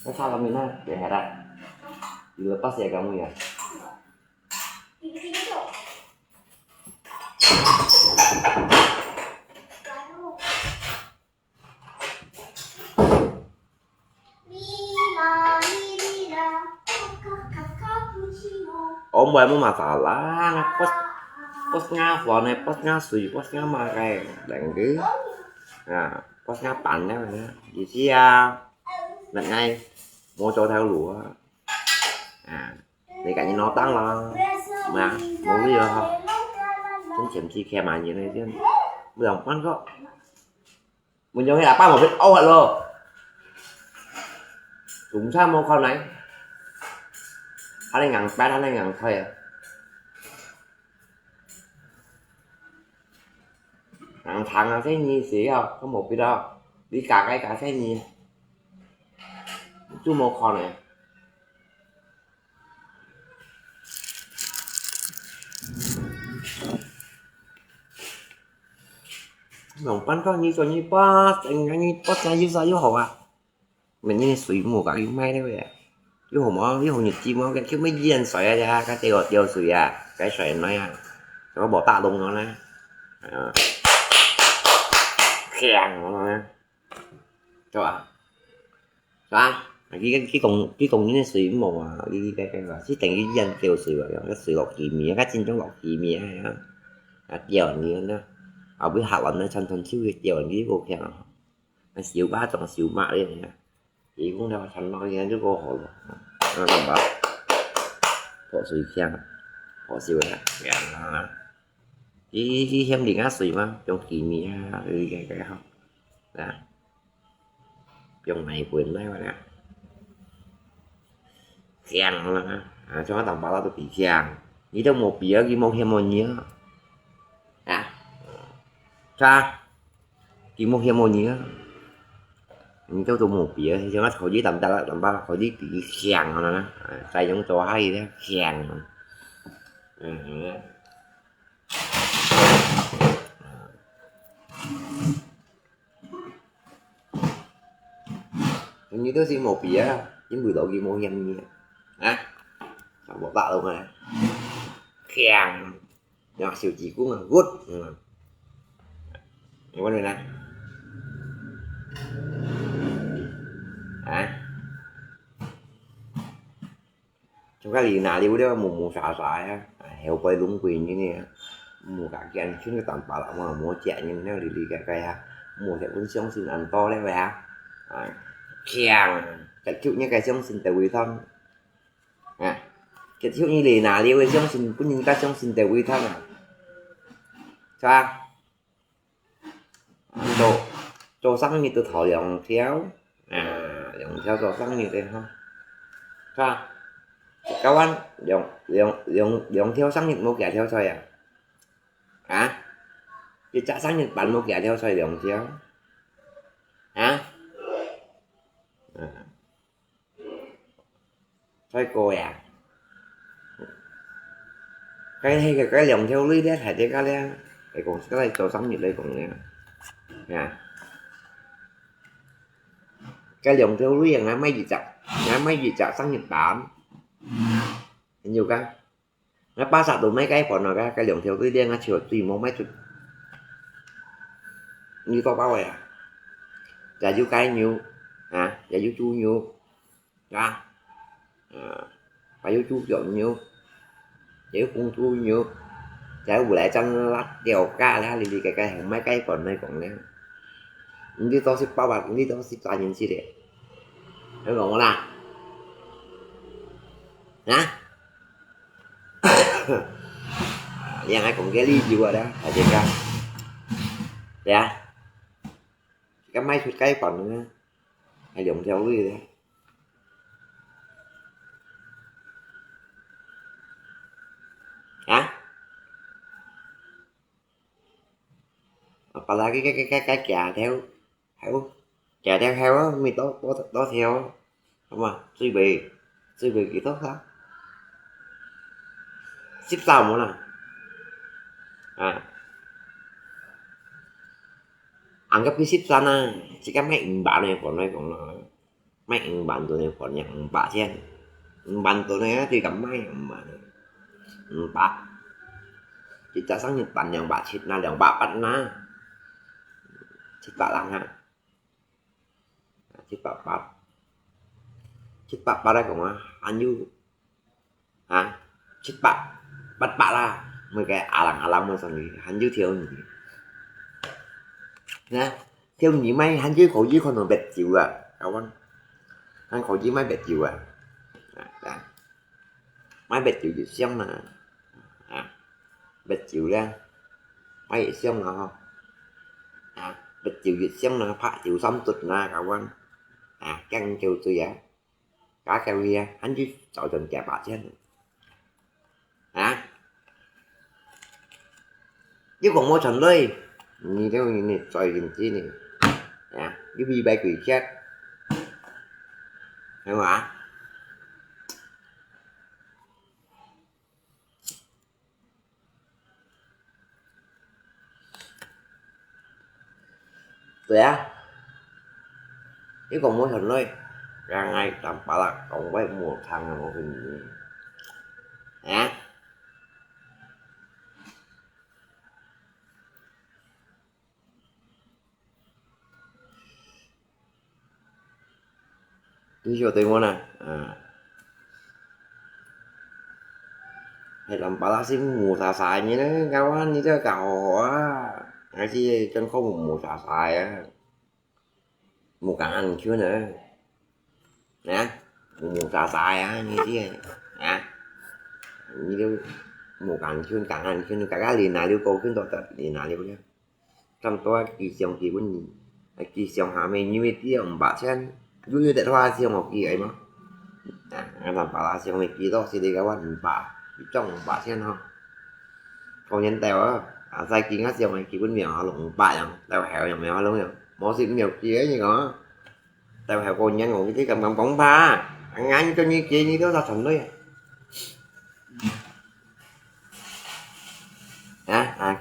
không sao kamu na để hera dilepas ya kamu ya Om mau masalah pos nga này pos nga sủi pos nga mà cái đằng cứ pos ngaปั่นđấy mà gì xí lần ngay mua cho theo lúa bên cạnh như nó tăng là mà muốn bây giờ không chúng chém chi khe mà như này chứ bây giờ quan có mình giống như là ba một biết ô hả luôn cũng sao mua con này hắn lên ngàn bán hắn lên ngàn thôi à thằng nào thấy nhi xỉ không có một cái đó đi cả thấy nhi chú một con này lòng bắn có như cho như bát anh như bát ra như sao như hổ à mình như suy một cái may đấy vậy như hổ mỏ như hổ nhật chim nó cái chứ mấy viên xoài ra cái tiêu suy cái xoài nói nó bỏ tạ lông nó nè khen nó nè cho sao cái cùng như suy một đi cái là chỉ thành cái viên tiêu suy rồi cái suy lọc gì mía cái trên trong lọc gì mía hay á giờ như nó ở với hạ lệnh nó xanh xanh xíu giờ như cô khen nó xíu ba trong xíu mạ đi này chị cũng đâu thành nói nghe chứ cô hỏi nó làm bảo họ suy khen họ xíu này chỉ thêm điện áp suy mà trong kỳ mía cái không đó trong này quyền đấy mà nè khen nó cho nó tầm bảo tôi bị khen chỉ trong một bìa cái một thêm một nhớ cha kỳ một thêm một nhớ cháu tôi một bìa thì cho nó khỏi dưới tầm ta tầm ba khỏi dưới bị khen rồi nè tay giống cho hay đó khen như tôi xin một bìa chính 10 độ ghi một nhanh như một tạ luôn rồi khen nhỏ siêu chỉ cũng là good con này nè trong cái gì nào đi đó mù xả heo quay lúng quyền như này mua cả cái anh xuống cái tầm bà mà mua chạy nhưng nếu đi cái mua sẽ cũng sống xin ăn to đấy vậy khen cái chịu như cái sống xin tại quý thân cái thiếu như lì nào liêu trong xin cũng nhìn ta trong xin đều quy thân à sao cho sáng như tôi thọ dòng theo dòng theo cho sáng như thế không sao các anh dòng theo sáng nhật một kẻ theo xoay à hả cái trả sáng nhật bạn một kẻ theo xoay dòng theo hả xoay cô à cái dòng theo lý đấy thì cái này để còn cái này cho sáng nhật đây còn nè cái dòng theo lý là mấy gì chặt sáng nhật bản nhiều cái nó ba sạc được mấy cái còn là cái dòng theo lý đen nó chừa tùy một mấy chục như to bao à giá dư cái nhiều giá dư chu nhiều ra phải dư chu chọn nhiều giá cũng chu nhiều giá vừa lại trong lát đèo ca lá đi cái hàng mấy cái còn này còn nè những cái to ship bao bạc những cái to ship toàn những chi đấy nó còn là hả nhà ai cũng cái ly vừa đó phải chơi ca dạ cái máy xuất cái còn nữa hay dùng theo cái gì đấy hả còn là cái chà theo chà theo á mi đó theo không à suy bì kỹ tốt lắm ship sao muốn ăn gấp cái ship sana chỉ cái mấy bạn này còn là mấy bạn tụi này còn nhận bạ sen bạn tụi này thì cầm mấy mà bạ chỉ trả sáng nhật bản nhận bạ thịt là nhận bạ bắt na thịt bạ lăng ha thịt bạ đây cũng ăn như thịt bạ bắt bạ là mấy cái à lăng mà sao nhỉ hắn như thiếu nhỉ nè theo nhỉ mấy hắn dưới khổ dưới con còn bẹt chịu cậu anh khổ dưới mấy bẹt chịu mấy bẹt chịu dịch xong nè bẹt chịu ra mấy dịch xong nè không bẹt chịu dịch xong nè phá chịu xong tụt nè cậu anh căng chịu tôi giả cả kêu kia hắn dưới chọi tình chả bạc chứ chứ còn mua thành đây như thế này xoay hình chi này cái bi bay quỷ chết thấy không ạ đấy chứ còn mua thành đây ra ngay tầm bảo là còn với một thằng là một hình ví dụ tôi muốn hay làm bà xí mùa xài như nó cao anh như thế cầu ai chi chân không mùa xài mùa cạn ăn chưa nữa nè mùa xài như thế như mùa cạn chưa cả cái liền này lưu cô khiến tôi liền này lưu nhá trong tôi kỳ xong kỳ bốn kỳ xong hạ mình như thế ông bà xem như tại hoa xong một kỳ ấy mà làm bà xong một kỳ đó thì đi cái quan bà trong bà xem không còn nhân tèo sai kỳ ngắt xong kỳ bốn mèo lụng bà nhở tèo heo nhở mèo luôn nhở mỗi xin nhiều kia như đó tèo heo con nhân ngủ cái cầm bóng ba ăn ngay cho như kia như đó là thành đấy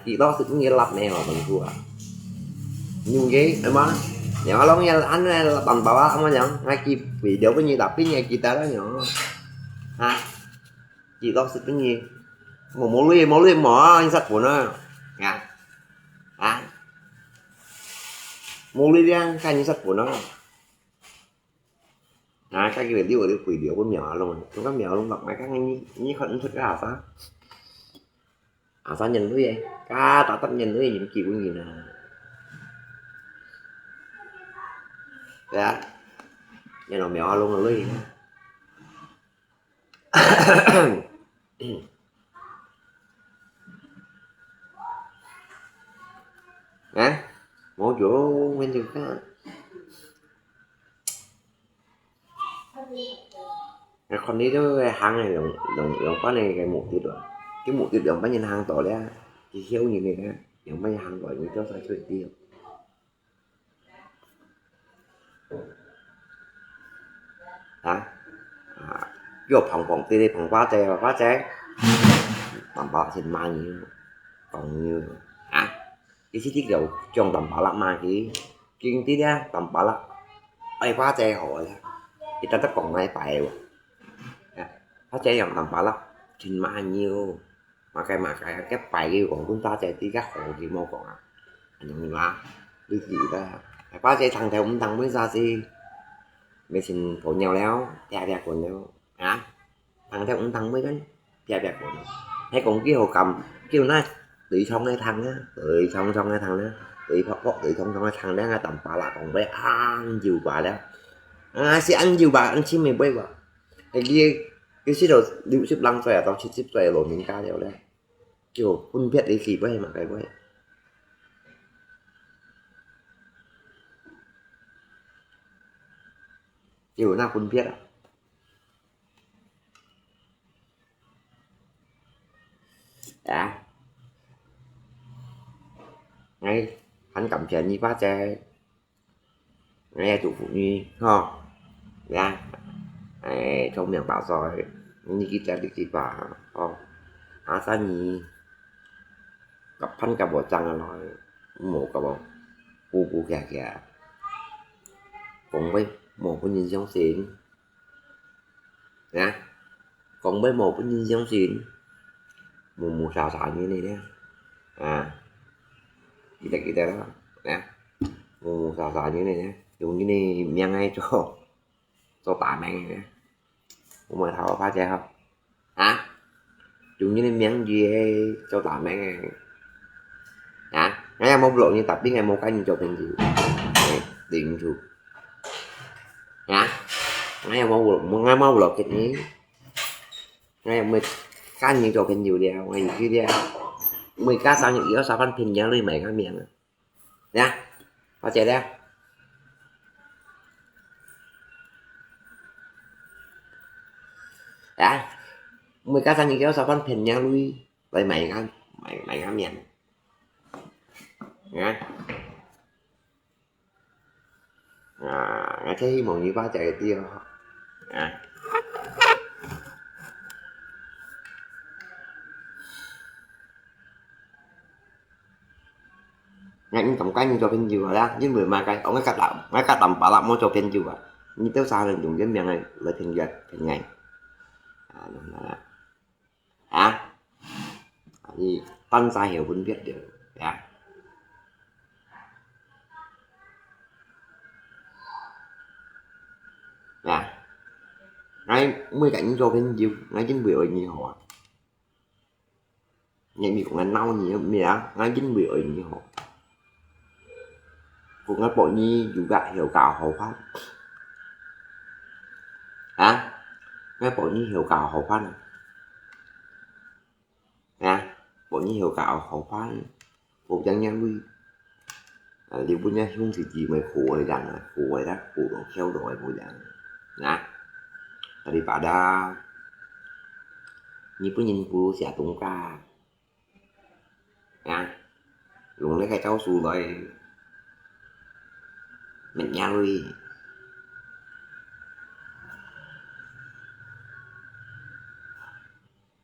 khi đó thì cũng nghĩa lập này mà mình thua nhưng cái em á nhỏ lắm nha anh là bằng bảo ông mà nhận ngay khi bị đổ cái như đập cái nhà chị ta đó nhỏ chị đó sẽ cái gì một mỗi ly mỏ anh sách của nó một ly ra cái như sách của nó cái việc đi ở quỷ điệu con nhỏ luôn chúng các mèo luôn đọc mấy cái như khẩn thức cái sao nhìn cái gì cá tao tắt nhìn cái gì những kiểu gì nè đấy nhìn nó mèo luôn rồi Hả? Một chỗ bên chừng có cái con đi đó hàng này đồng có này cái một tiết rồi cái một tiết đồng bao nhiêu hàng tổ đấy chỉ hiếu như này đó đồng bao nhiêu hàng gọi như cho sai chơi tiêu hả vô phòng tê đi phòng khóa trái tầm bọ thì mang nhiều còn như hả cái xí tiết dầu trong tầm bọ lắm mà chỉ chuyên tí đó tầm bọ lắm ai khóa trái hội thì ta tất còn ngay phải khóa trái dòng tầm bọ lắm trình mang nhiều mà cái bài kia còn chúng ta chạy tí các hộ thì mau còn anh nhận là đi gì ta khóa trái thằng theo cũng thằng mới ra gì mấy xin của nhau léo đẹp của nhau hả thằng theo cũng thằng mới cái đẹp của nhau hay còn cái hồ cầm kêu nó tự xong cái thằng á tự xong cái thằng đó tự xong cái thằng đó ngay tầm bà là còn bé ăn nhiều bà đó sẽ ăn nhiều bà ăn chim mày bây bà cái kia cái xí đồ điệu xếp lăng xòe tao xếp xòe lộn những ca đeo đây kiểu quân biết đi kịp với mà cái với kiểu nào quân biết à ngay hắn cầm chén như phát xe nghe chủ phụ nhi ho ra trong miệng bảo rồi như kita đi kịp bà ho sa nhì gặp hắn cả bộ trăng nói một cả bộ cu kìa còn với một cái nhìn giống xịn nè còn với một cái nhìn giống xịn mù xào như này nè kita đó nè mù xào như này nè dùng như này miếng ngay cho tả mẹ nè không mà tháo phá xe không hả dùng như này miếng gì cho tả mẹ hả ngay em mong lộ như tập biết ngày một cái như cho thành gì điện chuột hả ngay em mong lộ cáiนี้ngay em mới cá như cho thành nhiều đeo ngay kia đeo mười cá sao những yếu sao phân phình nhau lên mày cái miệng nha phá xe đeo đã mười cá sang những kéo sao phân phình nhau lui vậy mày ngắm nhận nghe nghe thấy màu như ba chạy tiêu nghe cầm cái như cho bên dừa đó với người mà cái ông cái cắt đầm bà làm món cho bên dừa như tới sao nên dùng cái miệng này lấy thành vật thành ngày hả gì tân sai hiểu vẫn biết được ngay mới cảnh cho bên dừa ngay chính biểu như họ nhận bị của ngành nâu nhiều mẹ ngay chính biểu như họ cũng ngay bộ nhi dù gạt hiểu cào hậu phát hả ngay bộ nhi hiểu cào hậu phát nè bộ nhi hiểu cào hậu phát một chân nhân lui điều punya hung thì gì mày khổ rồi rằng khổ rồi đó khổ độ theo đuổi của rằng nè daripada như nhìn phụ sẽ tung ca nha dùng lấy cái cháu xù rồi mình nhau đi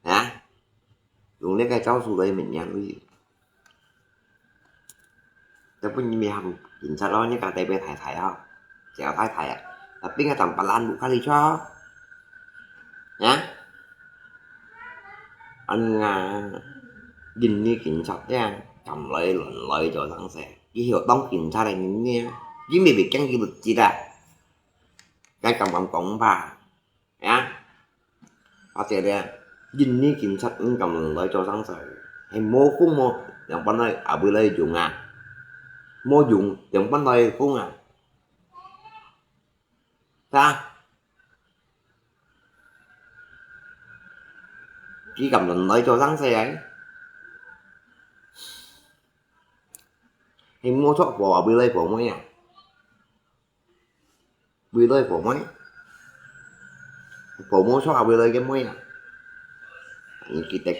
hả dùng lấy cái cháu xù rồi mình nhau đi tapi mày học chính xác đó nhé cả tay bên thải không sẽ thải tapi ngay tầm lan bukan kali cho nhá anh nhìn như cảnh sát nha cầm lấy lợi cho thằng xe chỉ hiểu đóng cảnh sát này những nghe với mày bị căng gì bực gì ra cái cầm bằng cổng và nhá có thể đây nhìn như cảnh sát cũng cầm lợi cho thằng xe hay mô cũng mô yang bên đây ở bên đây dùng mô dùng yang bên đây cũng ta chỉ cầm định tới cho sáng xe ấy thì mua thuốc bò bị lấy phụ mấy à bị lấy phụ mấy phụ mua thuốc bị lấy cái mấy à những kita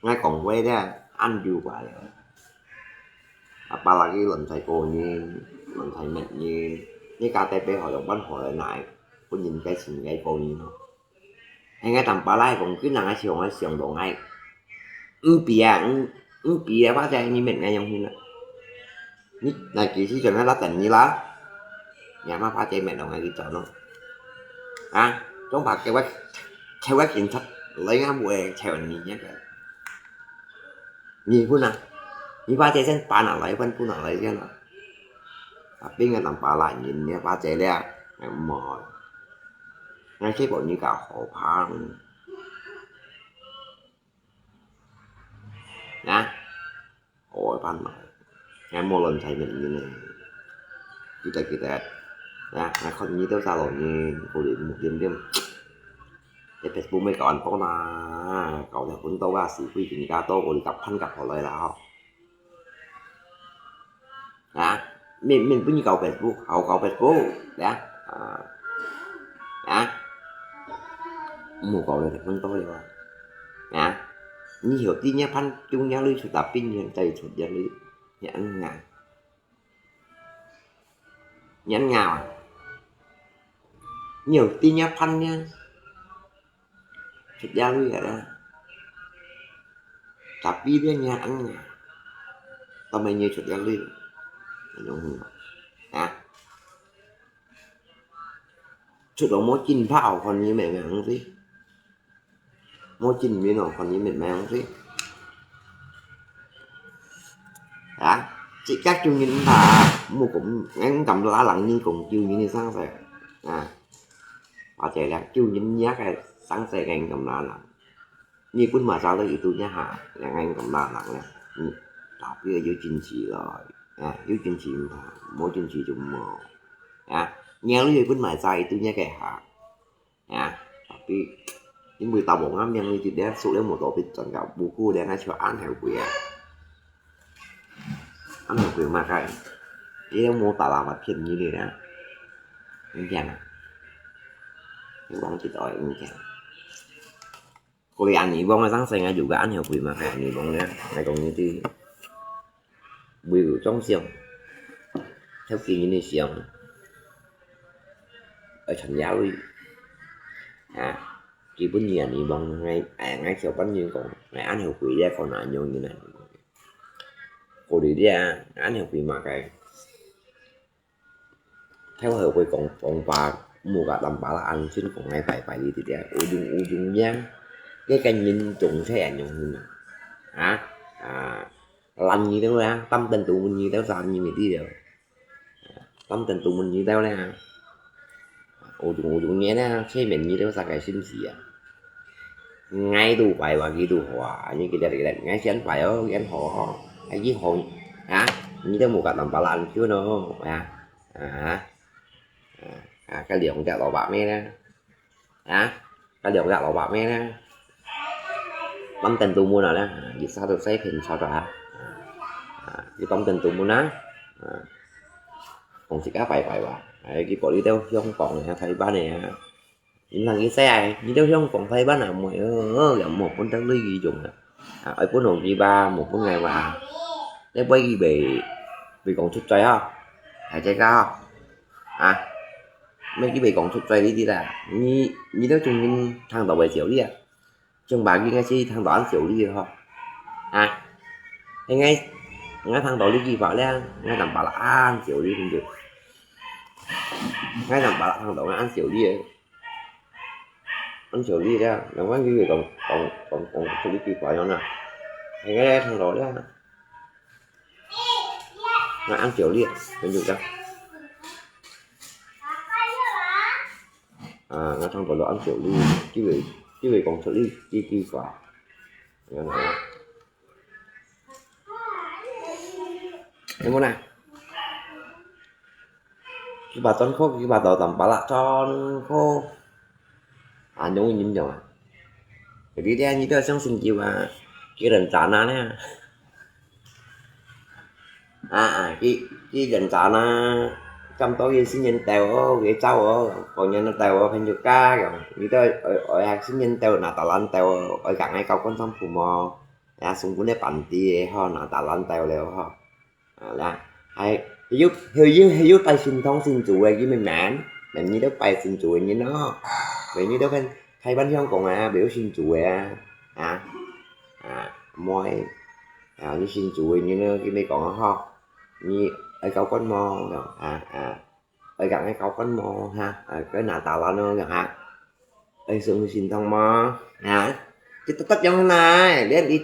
ngay còn quay ra anh chưa quả apalagi lần thầy cô như lần thầy mình như cái KTP hội đồng bánh hội lại có nhìn cái xin cái cô như nó hay ngay tầm bà lai còn cứ năng ở xiong độ ngay bị đã phát ra như mình ngay trong như này này chỉ chỉ cho nó lá tình như lá nhà má phát chạy mẹ đồng ngay đi chọn nó chúng bà cái quách theo quách chính sách lấy ngắm quê theo nhìn nhé nhìn pun nào nhìn ba chạy sen ba nào lấy phân pun nào lấy cái nào tapi ngay tầm bà lại nhìn nhé ba chạy ra ngày mỏi ngay cái bộ như cả hộ phá nè ôi pan mà ngay một lần thầy mình như này kita nè ngay con như tao sao rồi như cô điện một đêm cái Facebook mấy còn có mà cậu là cũng tao ra sự quy trình ca tô của gặp thanh gặp họ lại là không mình cũng như cậu Facebook cậu Facebook một cậu là phân tôi rồi như hiểu tin nhé phân chung nhau lưu sụt tập pin hiện tại sụt gia lưu nhãn ngào nhiều tin nhé phân nha sụt gia lưu vậy tapi dia nhãn tao mày như sụt gia lưu sụt đó mỗi chín phao còn như mẹ không gì mỗi chín miếng nó còn như mẹ không gì chỉ các chương trình là mua cũng ngắn cầm lá lặng như cùng chương trình sáng sẻ và chạy là chương trình nhát cái sáng sẻ anh cầm lá lặng như cũng mà sao tới tôi nhá hả là anh cầm lá lặng này đọc cái dưới trình chỉ rồi dưới trình chỉ mà mỗi trình chỉ dùng một nghe lúc gì cũng mà sai tôi nhá cái hả tapi những người tàu bộ ngắm nhân như để số đến một tổ bị chọn gặp buku để nó cho án theo quyền mà cái cái mô tả làm mặt hình như thế nào anh chàng những bóng chỉ tội anh chàng cô đi ăn nhỉ bóng là sáng xanh ngay dù cả anh hiểu quyền mà cái nhỉ bóng nha này còn như thế biểu trong xiềng theo kỳ như này xiềng ở thành giáo đi chỉ bún nhiều nhỉ bóng ngay chiều bánh như còn này anh hiểu quỷ ra còn lại nhiều như này cô đi ra anh hiểu quỷ mà cái theo hiểu quỷ còn và mua cả tầm bả là ăn xin còn ngay phải đi thì ra u dung nhá cái canh nhìn trùng sẽ ảnh hưởng hả lành như thế ra tâm tình tụi mình như thế sao như vậy đi được tâm tình tụi mình như thế nè u dung nhé nè xe mình như thế sao cái xin gì ngay tụ phải và ghi tụ hòa như cái đây ngay sẽ phải ở cái họ hay với họ như thế một cả tầm bả lành chứ nó cái liệu gạo lò bạc nè cái liệu gạo lò bạc nè tâm tình tụi mua nào đó vì sao tôi xếp hình sao trả cái tâm tình tụi mua ná còn chỉ cá phải và cái bộ đi theo không còn này thấy ba này những thằng cái xe đi theo không còn thấy ba nào mà gặp một con trắng ly gì dùng ở cuốn hồn đi ba một cái ngày mà để quay ghi bị còn chút chơi không hãy chơi cao mấy cái bị còn chút chơi đi là như đó chung thằng tàu về xỉu đi chân bạn đi ngay chi thằng đó ăn xỉu đi rồi thì ngay thằng đó đi gì vào lên ngay làm bà là ăn xỉu đi không được ngay làm bà là thằng đó ăn xỉu đi ra nó có cái gì còn đi kịp vào nè thì ngay thằng đó đó nó ăn xỉu đi mình dùng đâu nó thằng đó ăn xỉu đi chứ vì còn xử lý chi vào em muốn nào cái bà toán khô cái bà tàu tầm bà lạ cho khô đúng nhìn rồi jadi dia như đó sống sinh chiều cái rừng trà nó nè cái rừng trà nó trong tối sinh nhân tèo cái cháu còn nhân nó tèo phải được cá rồi như đó ở hạt sinh nhân tèo là tà lan tèo ở cạnh ai câu con thông phù mò xung quanh cái bàn tì ho là tà lan tèo đều ho là hay giúp bay sinh thông sinh chủ cái mình mãn là như đó bay sinh chủ như nó vậy như đó hay bánh không còn biểu sinh chủ môi như sinh chủ như nó cái mấy còn ho như ở câu con mò rồi ở gần cái câu con mò ha cái nào tạo ra nó gần ở xuống xin thông mò cái tất giống này để đi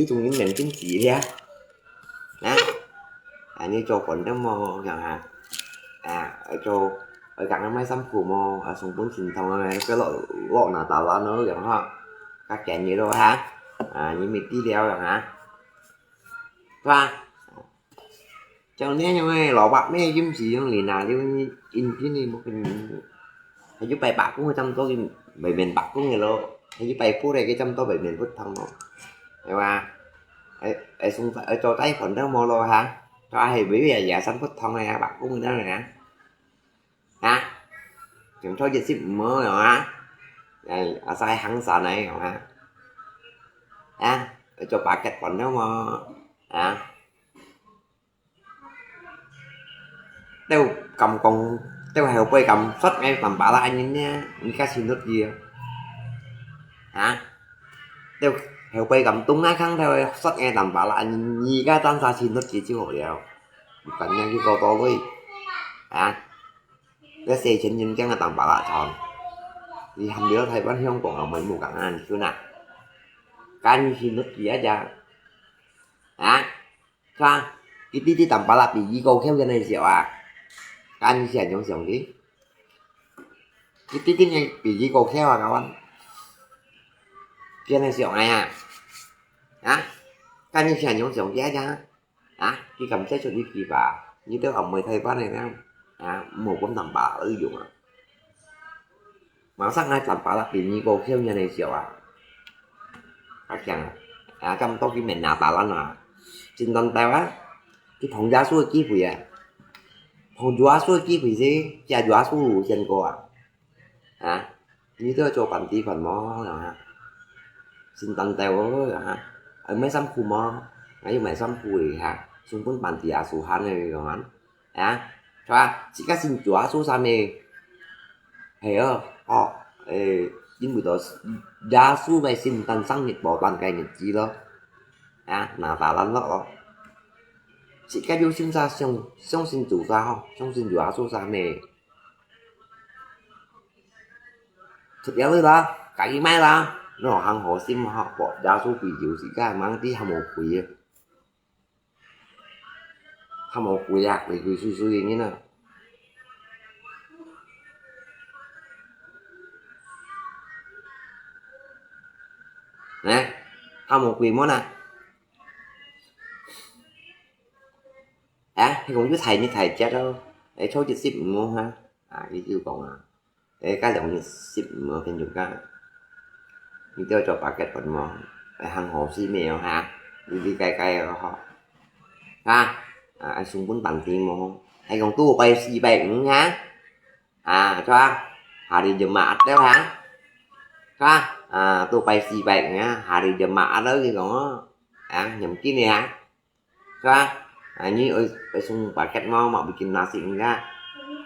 tụ những ngành chính trị ra như cho quần nó mò gần ở cho ở gần nó máy xăm phù mò ở xuống bốn xin thông này cái lộ nào tạo ra nó gần ha các chuyện như đó như mình đi đeo rồi và cho nên như này lọ bạc mấy giống gì trong lì nào chứ in cái này một cái hay giúp bài bạc cũng trong tôi bảy miền bạc cũng người lô hay giúp bài phú đây cái trong tôi bảy miền vứt thông rồi ở xung ở cho tay phần đó mô lô cho ai biết là giả sắm vứt thông này bạc cũng người đó rồi chúng cho dịch ship mơ rồi đây ở sai hắn sợ này rồi ở cho bạc cách phần đó mà tao cầm con tao heo quay cầm xuất ngay tầm bả lại nha những cái xin nước gì tao heo quay cầm tung ngay khăn theo xuất ngay tầm bả lại như cái tan ra xin nước gì chứ hồi đâu cần nhau cái câu to với cái xe trên nhìn cái là tầm bả lại tròn thì hầm đứa thầy vẫn không còn ở mấy mùa cạn ăn chưa nào cái như xin nước gì á cha cái tí tầm bả lại bị câu khéo cái này xẹo các anh sẽ nhóm dòng đi cái tí này bị gì cầu theo các anh kia này dòng này các anh sẽ nhóm dòng giá ra khi cầm xét cho đi kỳ bà như tới ông mời thầy bác này không một con tầm bà ứng dụng mà sắc hai tầm bà là bị như cầu theo như này dòng các chàng trong tôi khi mình nào bà là xin tân tao cái phòng giá số chi quỷ phòng giá số chi quỷ gì giá giá số đủ tiền của như thế cho bản tí phần mò xin tân tao ở mấy xăm khu mò ấy mấy xăm khu thì xung quanh bản tí số hắn này rồi cho chỉ các xin giá số sao này hiểu nhưng buổi tối giá số về xin tân sang nhật bỏ toàn cái nhật chi đó là ta lăn đó chỉ cái điều sinh ra xong xin chủ ra không xong xin giá số sao này thực ra là cái mai là nó hàng họ xin mà họ bỏ giá số quỷ diệu gì cả mang tí hàm một quỷ quỷ suy như nào nè hàm một quỷ món này thì cũng với thầy như thầy chết đâu để số chữ ship mua cái yêu cầu để cái dòng ship mua thêm dùng cái như tôi cho packet phần mò hàng hồ xi mèo đi cay họ anh xung quanh bằng tiền mò hay còn tu bay xì bệnh cho đi dùm mạ đéo tu bay xì bệnh đi dùm mạ đó thì còn nhầm kia nè cho như ở xung packet mò mà bikin nasi enggak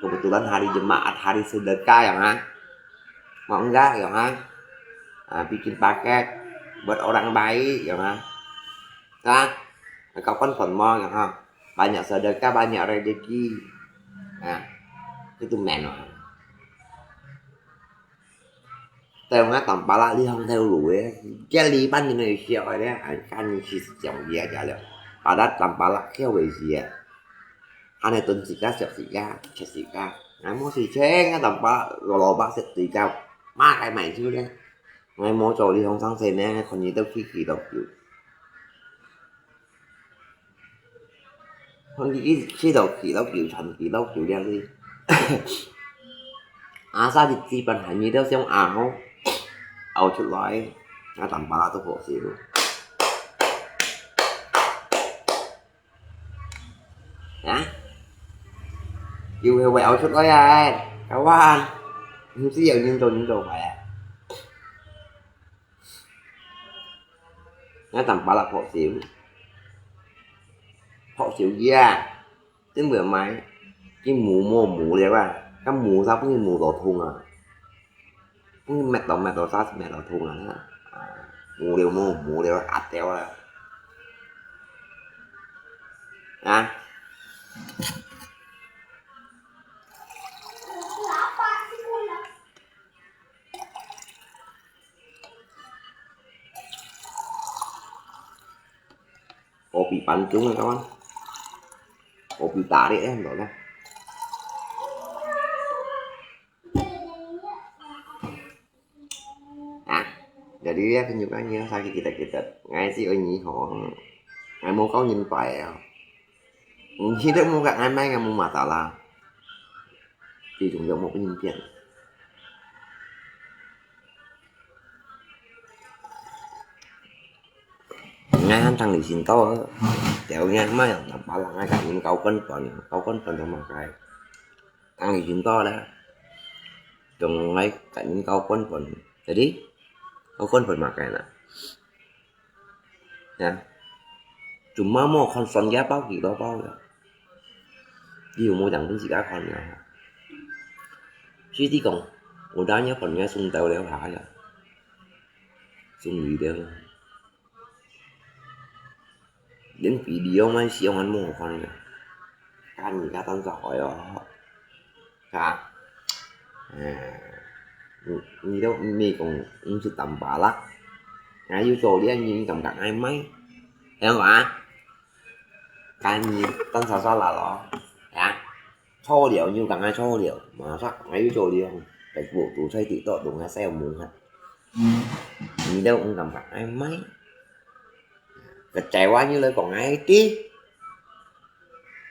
kebetulan hari Jumat hari sedekah ya mau enggak ya bikin paket buat orang baik ya kau kan phần mo ya banyak sedekah banyak rezeki itu men tao ngắt tầm ba la đi không theo lùi cái ly bánh như này xẹo rồi đấy anh chỉ chồng gì trả lời ở đó tầm ba la khéo về gì anh này tuần xịt cá mua xịt chế cái tầm ba lò bác xịt xịt cao má cái mày chứ đấy ngày mua trò đi không sáng sớm nè còn gì đâu khi đọc chịu không chỉ khi đọc chịu thành khi đọc chịu đeo đi sao thì chỉ bằng hành như đâu xong không เอาชุดร้อยหน้าต่ำปลาร้าตัวโผล่สีดูนะอยู่quẹo chút nói ai cả quan không xí dầu nhưng đồ khỏe nó tầm bả là họ xỉu da đến bữa mai cái mù đấy ba cái mù sao cũng như mù đỏ thùng à cũng mẹ đỏ sao mẹ đỏ thùng à mù đều ạt theo à Ổ bị bắn trúng rồi các bạn. Ổ bị tả đi em nói ra. Jadi dia tunjukkannya sakit kita ngay si ơi nhị họ ngay mau có nhìn phải khi đó mau gặp ngay mấy ngay mau mà tạo là thì cũng giống một cái nhìn chuyện ngay hắn thằng này xin to kéo ngay mấy làm bảo là ngay cả những câu cân phần trong mặt cái thằng này xin to đó trong ngay cả những câu cân phần jadi câu cân phần mặt cái nè nha cuma mau konson ya bao gì đó bao rồi nhiều mua chẳng cũng chỉ cả con nha suy tí còn udah nhớ phần nghe sung tàu đeo hả rồi sung gì đeo đến video mai siêu hắn mua con rồi can gì cả tan giỏi đó cả như đâu mi còn sự tầm bả lắm ngay yêu cầu đi anh nhìn cầm cặn ai mấy thấy không ạ cái gì tân sao là đó cho điệu như cặn ai cho điệu mà sắc ngay yêu cầu đi không cái bộ tủ xây tự tội đúng là xe muốn hết nhìn đâu cũng cầm cặn ai mấy cái chạy qua như lời còn ai tí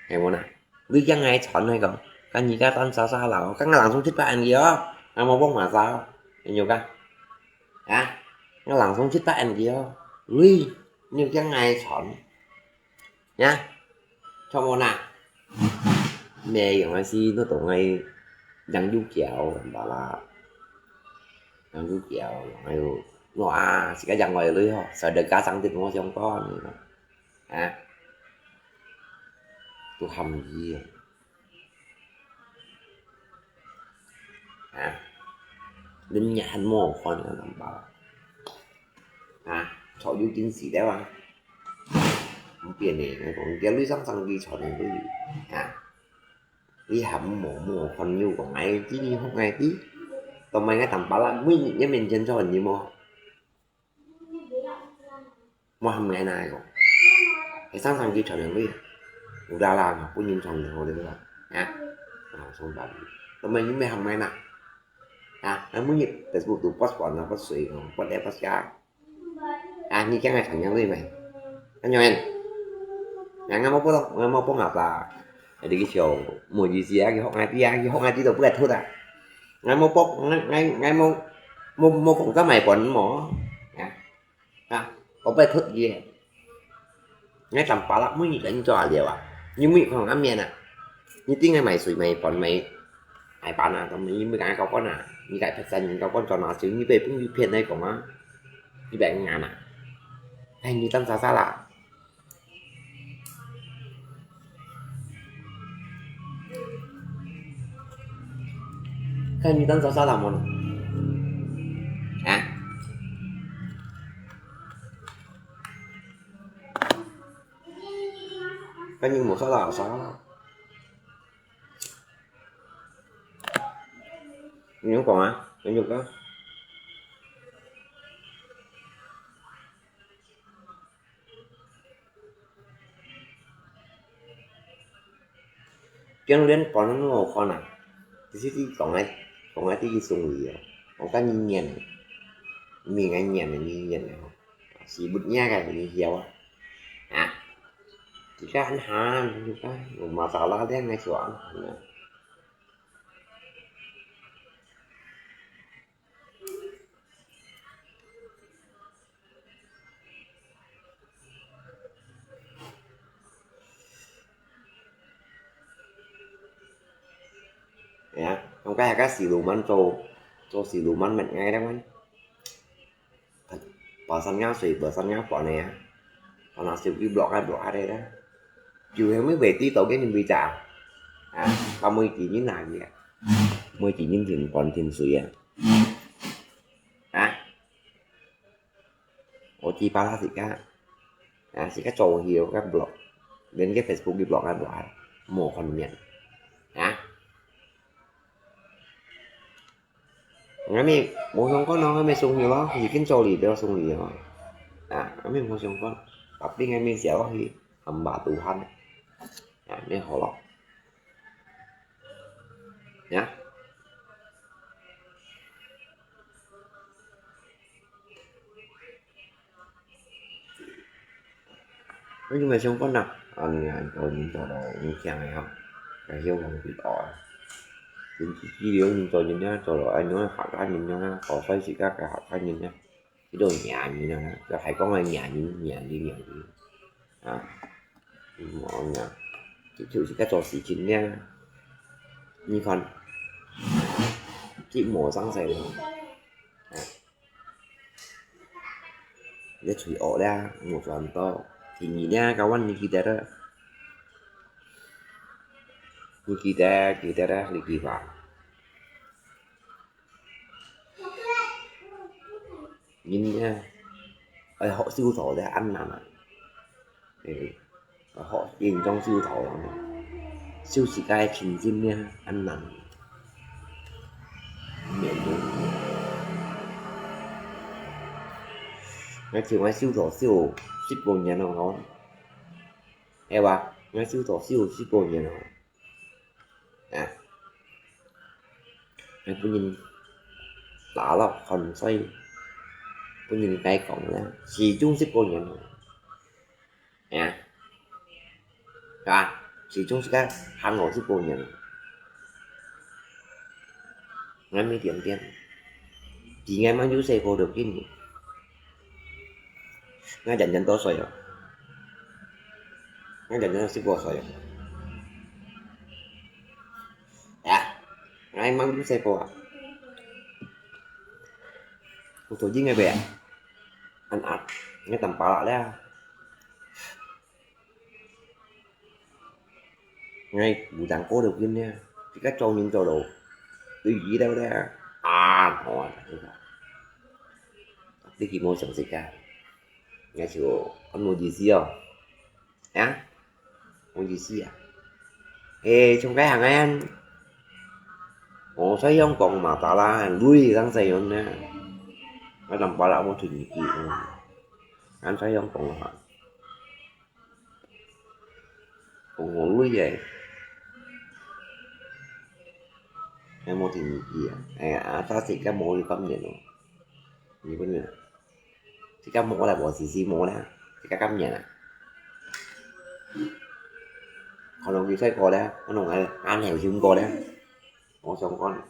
hay muốn này biết chăng ai chọn hay không cái gì cái tân sao là các nó làm xuống thích bạn gì đó ai mau bóng mà sao nhiều cái nó làm xuống thích bạn gì đó ui như cái ngày chọn nhá cho món nào mẹ của anh si nó tổ ngày đang du kẹo bảo là đang du kẹo ngày nó chỉ cái dòng ngoài lưới thôi sợ được cá sẵn thịt nó không có nữa tôi hầm gì đến nhà anh mua con là làm bảo cho yêu chính sĩ đấy mà không tiền này còn kéo lưới sang đi chọn cái gì đi hầm mua con như còn ai tí đi không ai tí tao mấy cái tầm bảo là nguyên những mình trên cho hình như mua hầm ngày này rồi cái sang đi chọn cái gì ra làm có nhìn chọn rồi đấy là xong bảo tao mấy những mấy hầm ngày nào nó muốn nhập Facebook tụ passport là passport còn có đẹp passport như cái này thằng nhau đi mày anh nhau em ngắm mau bố ngọc là đi cái chiều mùa gì cái họ ngay tí đâu bữa thôi ngay mau bốc ngay mau cũng cái mày còn mỏ có bài thức gì ngay tầm phá lắm mới nhìn đánh trò đều nhưng mình còn ăn miền như tiếng ngay mày sủi mày còn mày ai bán tao mới mấy cái có nè như cái thật xanh có con trò nó chứ như về cũng như phiền đây của nó như vậy ngàn hay như tâm xa lạ hay như tâm xa lạ một cái như một sao nếu còn nếu được đó cái nó đến còn nó ngồi con thì còn ai tí sùng gì còn cái nhìn nhện mình anh nhện này chỉ bứt nha cái gì nhiều chỉ cái anh hà như cái mà tạo ra đen ngay chỗ ya không cái là các siluman cho siluman mạnh ngay đó ấy thật bờ sân ngáo xì bờ sân ngáo quả này còn là siêu cái block ở đây đó chiều em mới về tí tổ cái mình bị chào 30 chỉ như nào vậy 10 chỉ nhân thì còn tiền sủi ở chi ba là gì cả sẽ có trò nhiều các blog đến cái Facebook đi blog blog một phần nhận ngay mình muốn không có nói mình sung nhiều đó thì cái trò gì đó sung nhiều mình không sung có tập đi ngay mình sẽ có gì hầm bà tù hành nên họ lọc nhá nói chung là không có nặng anh rồi những trò đồ như chàng này không cái hiếu không bị tỏi chỉ điều những trò nhìn nhá trò đồ anh nói phạt anh nhìn nhá có phải chỉ các cái học anh nhìn nhá cái đồ nhà như nào đó phải có người nhà như mọi nhà chỉ các trò xì chính nha như còn chị mổ răng dày để thủy ổ ra một phần to thì nhìn nha các anh như kia đó như kia ra thì kỳ vọng nhìn nha họ siêu thổ ra ăn làm để họ tìm trong siêu thổ siêu sĩ cai trình diêm nha ăn nằm miệng luôn nói chuyện ngay siêu thổ siêu ship bồn nhà nào ngon em bà ngay siêu thổ siêu ship bồn nhà nào em có nhìn đã là phần xoay có nhìn cái cổng là chỉ chung ship bồn nhà nào chỉ chung ship hàng ngồi ship bồn nhà nào ngay mấy tiền chỉ nghe mang chú xe vô được chứ ngay dành dành to xoay rồi ngay dành dành ship bồn xoay rồi ngay mang chú xe vô một số ngay về ăn ngay tầm bảo lại đấy ngay buổi sáng cô được viên nha thì các trâu những trò đồ tư gì đâu đấy thôi đi kỳ mô sống gì cả nghe chiều con mua gì xí không mua gì xí ê trong cái hàng ăn thấy không còn mà tạ la hàng đuôi đang dày hơn nè nó làm bảo lão một thuyền kỳ anh thấy không còn ngủ đuôi vậy em mua thuyền kỳ ta xịt cái mũ thì cấm nhận rồi như bên này thì cái mũ là bộ xì mũ đó thì cái cấm nhận còn đồng chí thấy cô đó nó nói ăn hẻo chúng cô đó mua xong con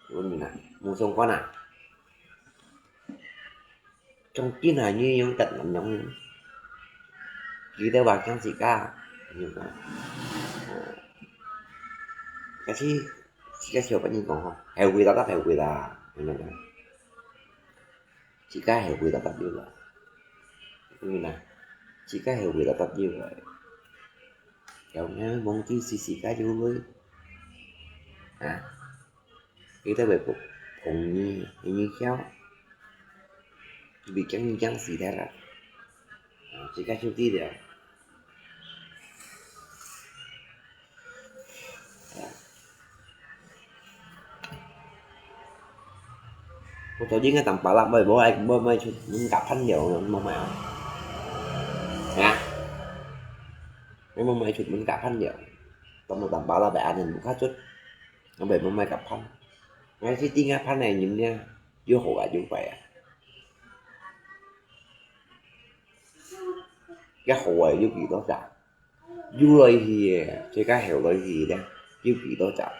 luôn mình này mua xong con trong kia là như những tận làm giống chỉ theo bạc trong sĩ ca nhưng mà cái gì cái chiều vẫn nhìn còn không heo quy tao tắt heo quy là chỉ ca heo quy tao tắt như là như này chỉ ca heo quy tao tắt như vậy kéo nhá mong chứ xì cá chú với khi tới về phục cùng như khéo bị trắng xì ra là chỉ cá chú tí được một tổ chức tầm bảo là bởi bố anh bố mày mình gặp thanh nhiều rồi mà mèo nếu mà mày chụp mình gặp thanh nhiều tầm một tầm bảo là bạn mình khá chút nó bởi mà mày gặp thanh ngay khi tiếng thanh này nhìn nha vô hộ à vô vẻ cái hộ ấy vô kỳ đó chặt vô lời thì chơi cái hiểu lời gì đây vô kỳ đó chặt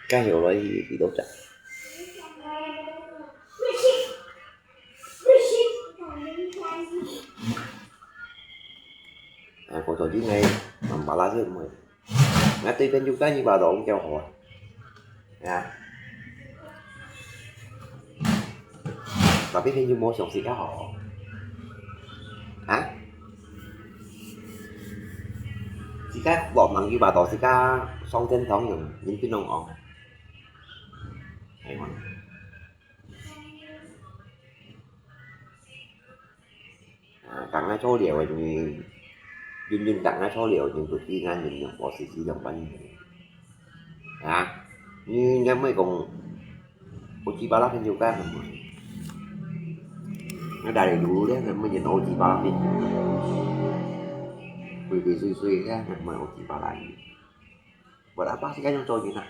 cái hiểu lời gì thì đó chặt foto chứ ngay malah sih mau ngerti juga như bà độ cho họ ya tapi kan như mua sòng xì cá họ hả xì cá bọn bằng như bà độ xì cá xong trên thống dùng những cái nông ngọn hay quá tặng nó số liệu thì duyên tặng nó số liệu những cuộc thi ngang những bỏ xì xì đồng bánh như nhóm mấy cùng ô chi ba lát nhiều cái mà nó đầy đủ đấy mới nhìn ô chi ba lát đi vì suy ra mà ô chi ba lát và đã bác sĩ cái trong tôi như này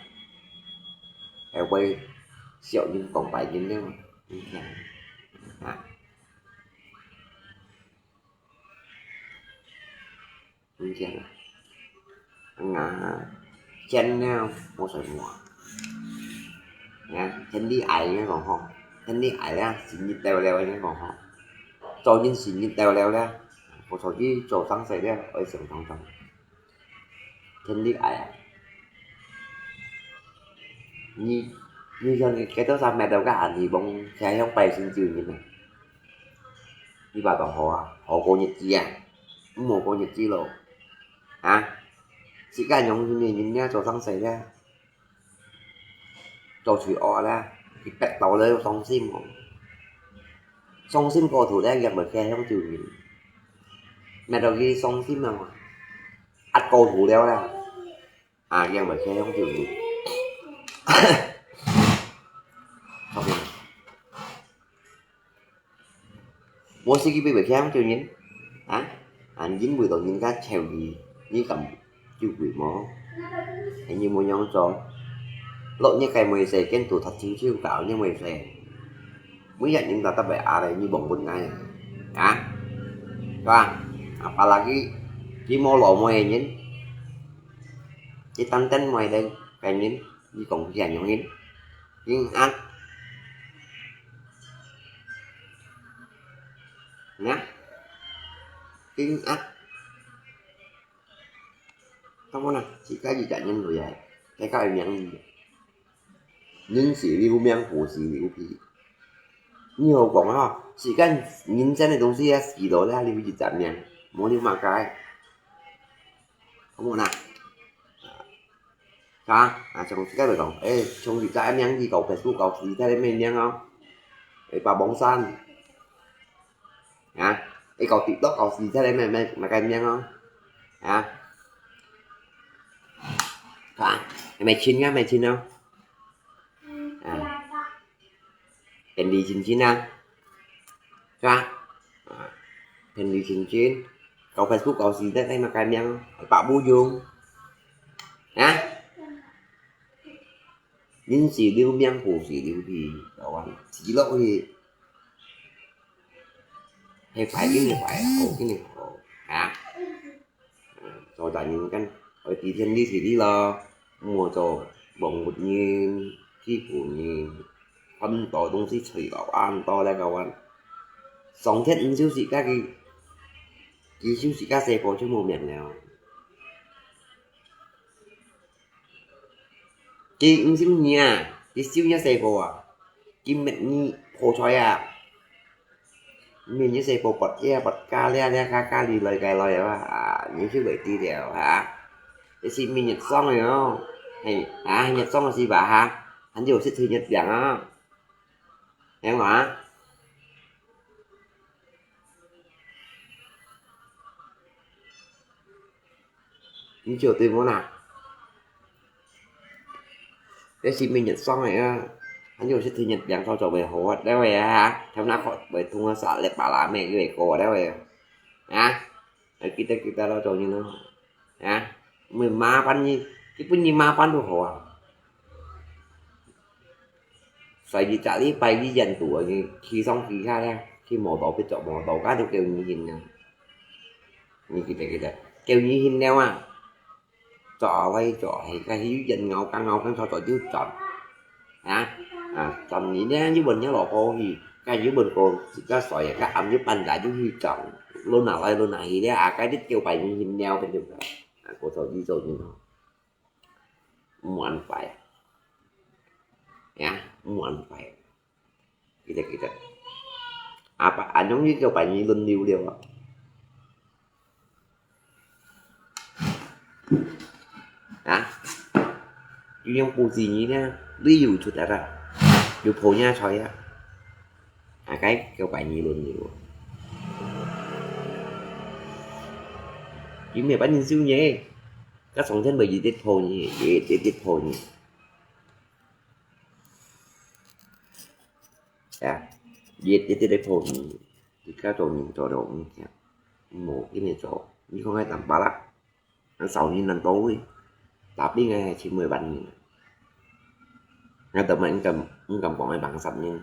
eo quay xẹo nhưng còn phải nhìn nếu mà như thế này ngã chân nhau một sợi mùa nha chân đi ải nghe còn không chân đi ải ra xin như teo leo nghe còn không cho những xin như teo leo ra một số cái chỗ sáng xảy ra ở sườn trong trong chân đi ải như cái đó ra mẹ đâu cái ảnh thì bông xe không bay xin trường như này đi vào tòa họ cô nhật chi một cô nhật chi lộ chỉ cả nhóm như này nhìn nha chỗ sáng xảy ra cho chửi ọ ra cái bẹt tàu lên song sim cầu thủ đang gặp bởi khe không chịu gì mẹ đầu ghi song sim nào mà ắt cầu thủ đeo ra gặp bởi khe không chịu gì không rồi mua xí cái bởi khe không chịu nhín anh dính bùi tội những cái trèo gì như cầm chưa quỷ mó hay như mua nhau cho lộn như cây mười xề trên tủ thật chiếu tạo như mười xề mới dạy những ta bẻ đây như bồng bừng này các apalagi chỉ mua lộ mồi nhín chỉ tăng tên mồi đây cái nhín như còn dàn nhau nhín nhưng ăn nhá tiếng ăn không có nào chỉ cái gì chạy nhân rồi vậy cái các em nhận gì nhưng chỉ lưu miệng của chỉ lưu thì nhiều còn ha chỉ cần nhìn xem này东西chỉ đó là lưu chỉ chạm miệng muốn đi mà cái không có nào trong cái bài còn trong gì em nhắn gì cậu Facebook cậu gì theo em nhắn không bà bóng xanh cậu TikTok cậu gì theo em mà các em nhắn không mày chín nhá mày chín không em đi chín em đi chín cậu Facebook cậu gì theo em mà các em nhắn không bảo bu dương nhưng chỉ lưu miệng của chỉ lưu thì cậu ăn chỉ lỗi thì hay phải cái này phải khổ cái này khổ rồi tại những cái ở thì thiên đi thì đi lo mua cho bồng một như chi của như phân tỏi东西chửi cậu ăn to ra cậu ăn sống thiết siêu thị các cái siêu thị các xe có chứ mồm miệng nào chị ứng siêu nhà chị siêu nhà xe có chị mệnh như khổ chói mình như xe có bật ca le ca đi lời cài lời những thứ vậy tí đèo để xin mình nhật xong rồi không hay nhật xong là gì bà anh điều sẽ thư nhật chẳng á em hả những chiều tìm món nào để xin mình nhật xong này anh điều sẽ thư nhật chẳng cho về hồ đấy vậy theo nó khỏi bởi thùng sợ lệ bảo là mẹ cái cổ đấy vậy kita lo cho như nó mình ma pan như cái pun như ma pan đồ hồ phải đi trả lý bay đi dành tuổi khi xong khi ra khi mò tàu cái chọn mò tàu cá theo kiểu như hình như kita kêu như hình neo trọ vay trọ hay cái hiếu dành ngầu căng cho trọ chứ chọn chọn nghĩ nhá với mình nhá lọ cô thì cái dưới bên cô chỉ có sỏi cái âm giúp anh đã giúp huy trọng luôn nào lại luôn này đấy cái đít kêu bài nhìn nhau bên đường của tôi đi rồi nhưng muốn phải ya muốn phải kita apa giống như kêu bài như linh yêu điều đó yung posisi nha ví dụ chút đã ra dù phố nha xoay á cái kêu bài như linh yêu chỉ mẹ bán nhìn siêu nhé các sống trên bởi vì tết phố nhỉ tết phố nhỉ viết tết phố nhỉ thì các chỗ những chỗ độ một cái này chỗ như không ai tầm ba lắc ăn sau như lần tối tập đi ngay chỉ 10 bánh ngay tầm anh cầm còn ai bằng sạch nhưng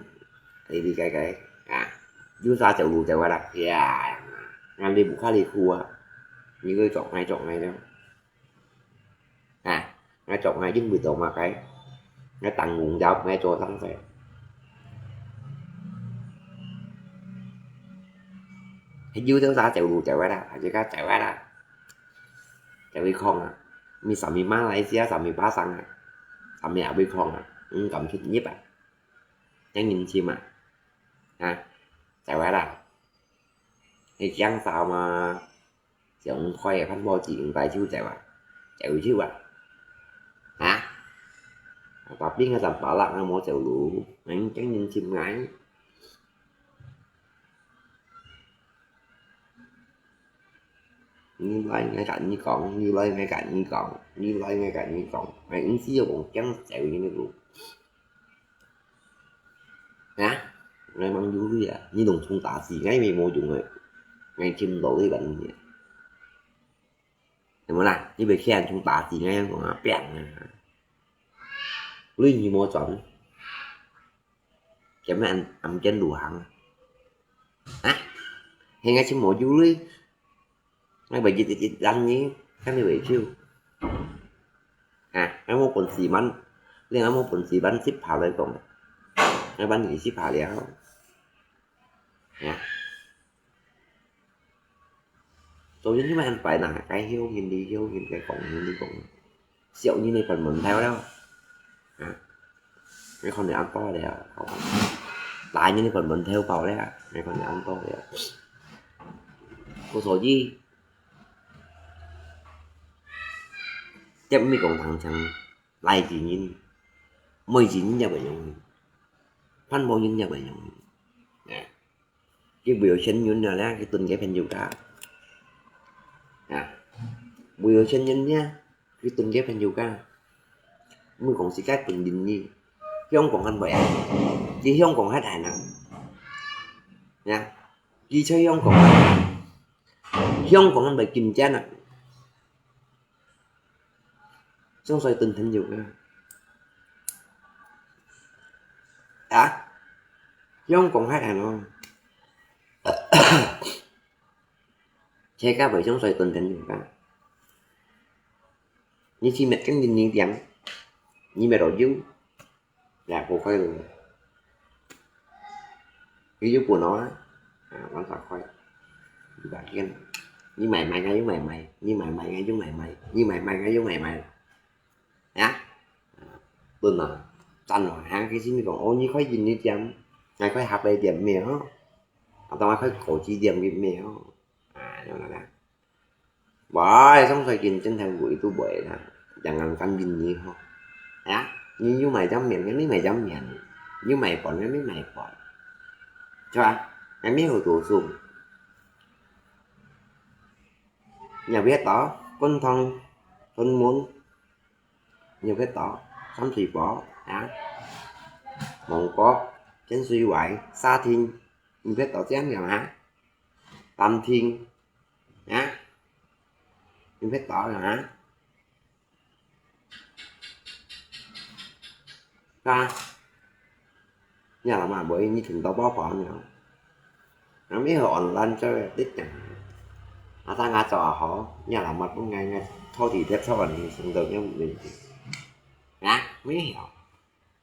thì đi cái dưới ra chậu lù chậu qua đặt ngang đi một khá đi khu như cái chọn ngay đó ngay chọn ngay chính 10 tổ mà cái ngay tặng nguồn dọc ngay cho thắng về thì dưới theo ra chậu lù chậu qua đặt chỉ có chậu qua đặt chậu đi con mi sắm mi má lại xía sắm mi ba xăng sắm mi ảo đi con cầm chút nhíp nhắn nhìn chim chậu qua đặt thì chẳng sao mà giọng khoe phát bo chuyện tại chú chạy chứ tập biết ngay tầm bảo lặng mỗi chậu lũ anh chẳng nhìn chim ngái như lấy ngay cạnh như còn như lấy ngay cạnh như còn như lấy ngay cạnh như còn mày ứng xíu còn trắng chạy như này luôn này mang vui như đồng thun tạ gì ngay mày mua dùng rồi ngay chim đổ đi bệnh vậy mà này như vậy khi anh thun tạ gì ngay còn bẹn linh như mua chọn chém anh ăn trên đùa hẳn hay ngay chim mộ chú lý ngay bởi vì đánh nhé các người bị siêu ngay một quần xì bánh liên ở một quần xì bánh ship hào lên còn ngay bánh gì ship hào đéo tôi nhớ mà anh phải là cái hiếu nhìn đi hiếu nhìn cái cổng nhìn đi cổng xịu như này phần mình theo đó cái con này ăn to đấy tại như này phần mình theo vào đấy cái con này ăn to đấy cô số gì chắc mới còn thằng lại chỉ nhìn 19 nhà bệnh nhân phân bố những nhà bệnh nhân cái biểu sinh như là cái tình cái phần dù cả biểu sinh nhân nha cái tình cái phần dù cả mới còn sẽ cách tình định như khi ông còn anh bè chứ khi ông còn hát hài nào nha chỉ khi ông còn khi ông còn anh bè kìm cha nè xong rồi tình thành dù cả khi ông còn hát hài nào xe cá bởi sống xoay tình tình dù cả như khi mẹ cắn nhìn nhìn dặn như mẹ đổi dấu là cô khoai rồi cái dấu của nó vẫn là khoai như bạn kia như mày ngay giống mày như mày ngay giống mày như mày ngay giống mày tôi là tranh rồi cái gì còn ô như khói gì như chăm ngay khói hạt đây dèm mèo tao khói cổ chỉ dèm cái mèo đó là bởi xong rồi nhìn trên thằng quỷ tôi bệ là jangan kan bini ho như mày chấm miệng cái mấy mày chấm miệng như mày còn cái mấy mày còn cho cái mấy hồi tù xuống nhà biết tỏ con thân con muốn nhà biết tỏ sống thì bỏ mong có trên suy hoại xa thiên biết tỏ chém nhà tam thiên biết tỏ là ra nhà là mà bởi như chúng ta bó phỏ nữa nó mới hòn lên cho tích chẳng ta ngã trò họ nhà là mặt cũng ngay thôi thì tiếp sau mình xong được nhau mình mới hiểu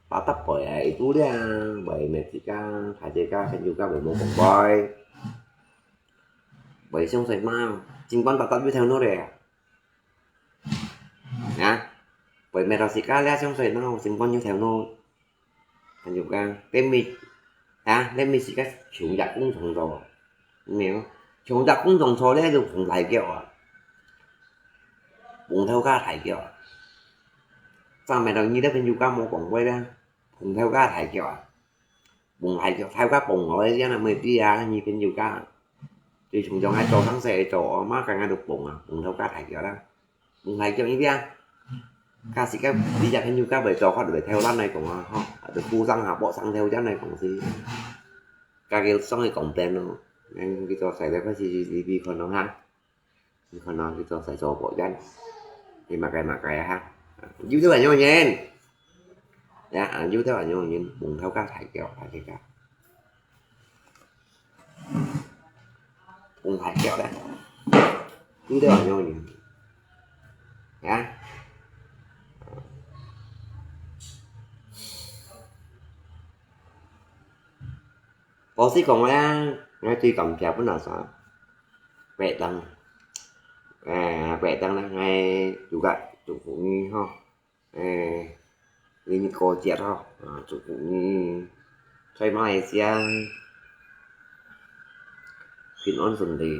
ta tấp bởi ấy tú đấy bởi mệt thì ca phải chơi ca thành dù ca bởi một con boy bởi xong rồi mau chính con tao biết theo nó rồi nhá bởi mẹ tao xịt cá lẽ xong rồi nó chính con như theo nó thành dục ca tên mi lên mi xịt cá chúng giặc cũng thằng rồi nếu chúng giặc cũng thằng rồi đấy được thằng lại kiểu bụng theo cá thải kiểu sao mẹ tao như đó bên dục ca một còn quay ra bụng theo cá thải kiểu bụng thải kiểu theo cá bụng ở đây là mày đi ra như bên dục ca thì chúng trong hai chỗ thắng xe chỗ má càng ăn được bụng theo cá thải kiểu đó bụng thải kiểu như thế ca sĩ các đi dạy như các bài trò họ đuổi theo lăn này của họ được khu răng hạ bộ xăng theo chắc này cũng gì các cái xong rồi cổng tên nó anh cái trò xảy ra cái gì vì còn nó ha vì còn nó cái trò xảy trò bộ chân thì mà cái ha giúp thế bạn nhau nhìn dạ giúp thế bạn nhau nhìn bụng theo các thải kiểu phải cái cả bụng thải kiểu đấy giúp thế bạn nhau nhìn nhá có sĩ còn ngay tuy cầm chạp với nào sợ vẽ tăng vẽ tăng là ngay chủ gạch chủ phụ nghi ho như cô chết ho chủ phụ nghi xoay mai xe phiên ón dần thì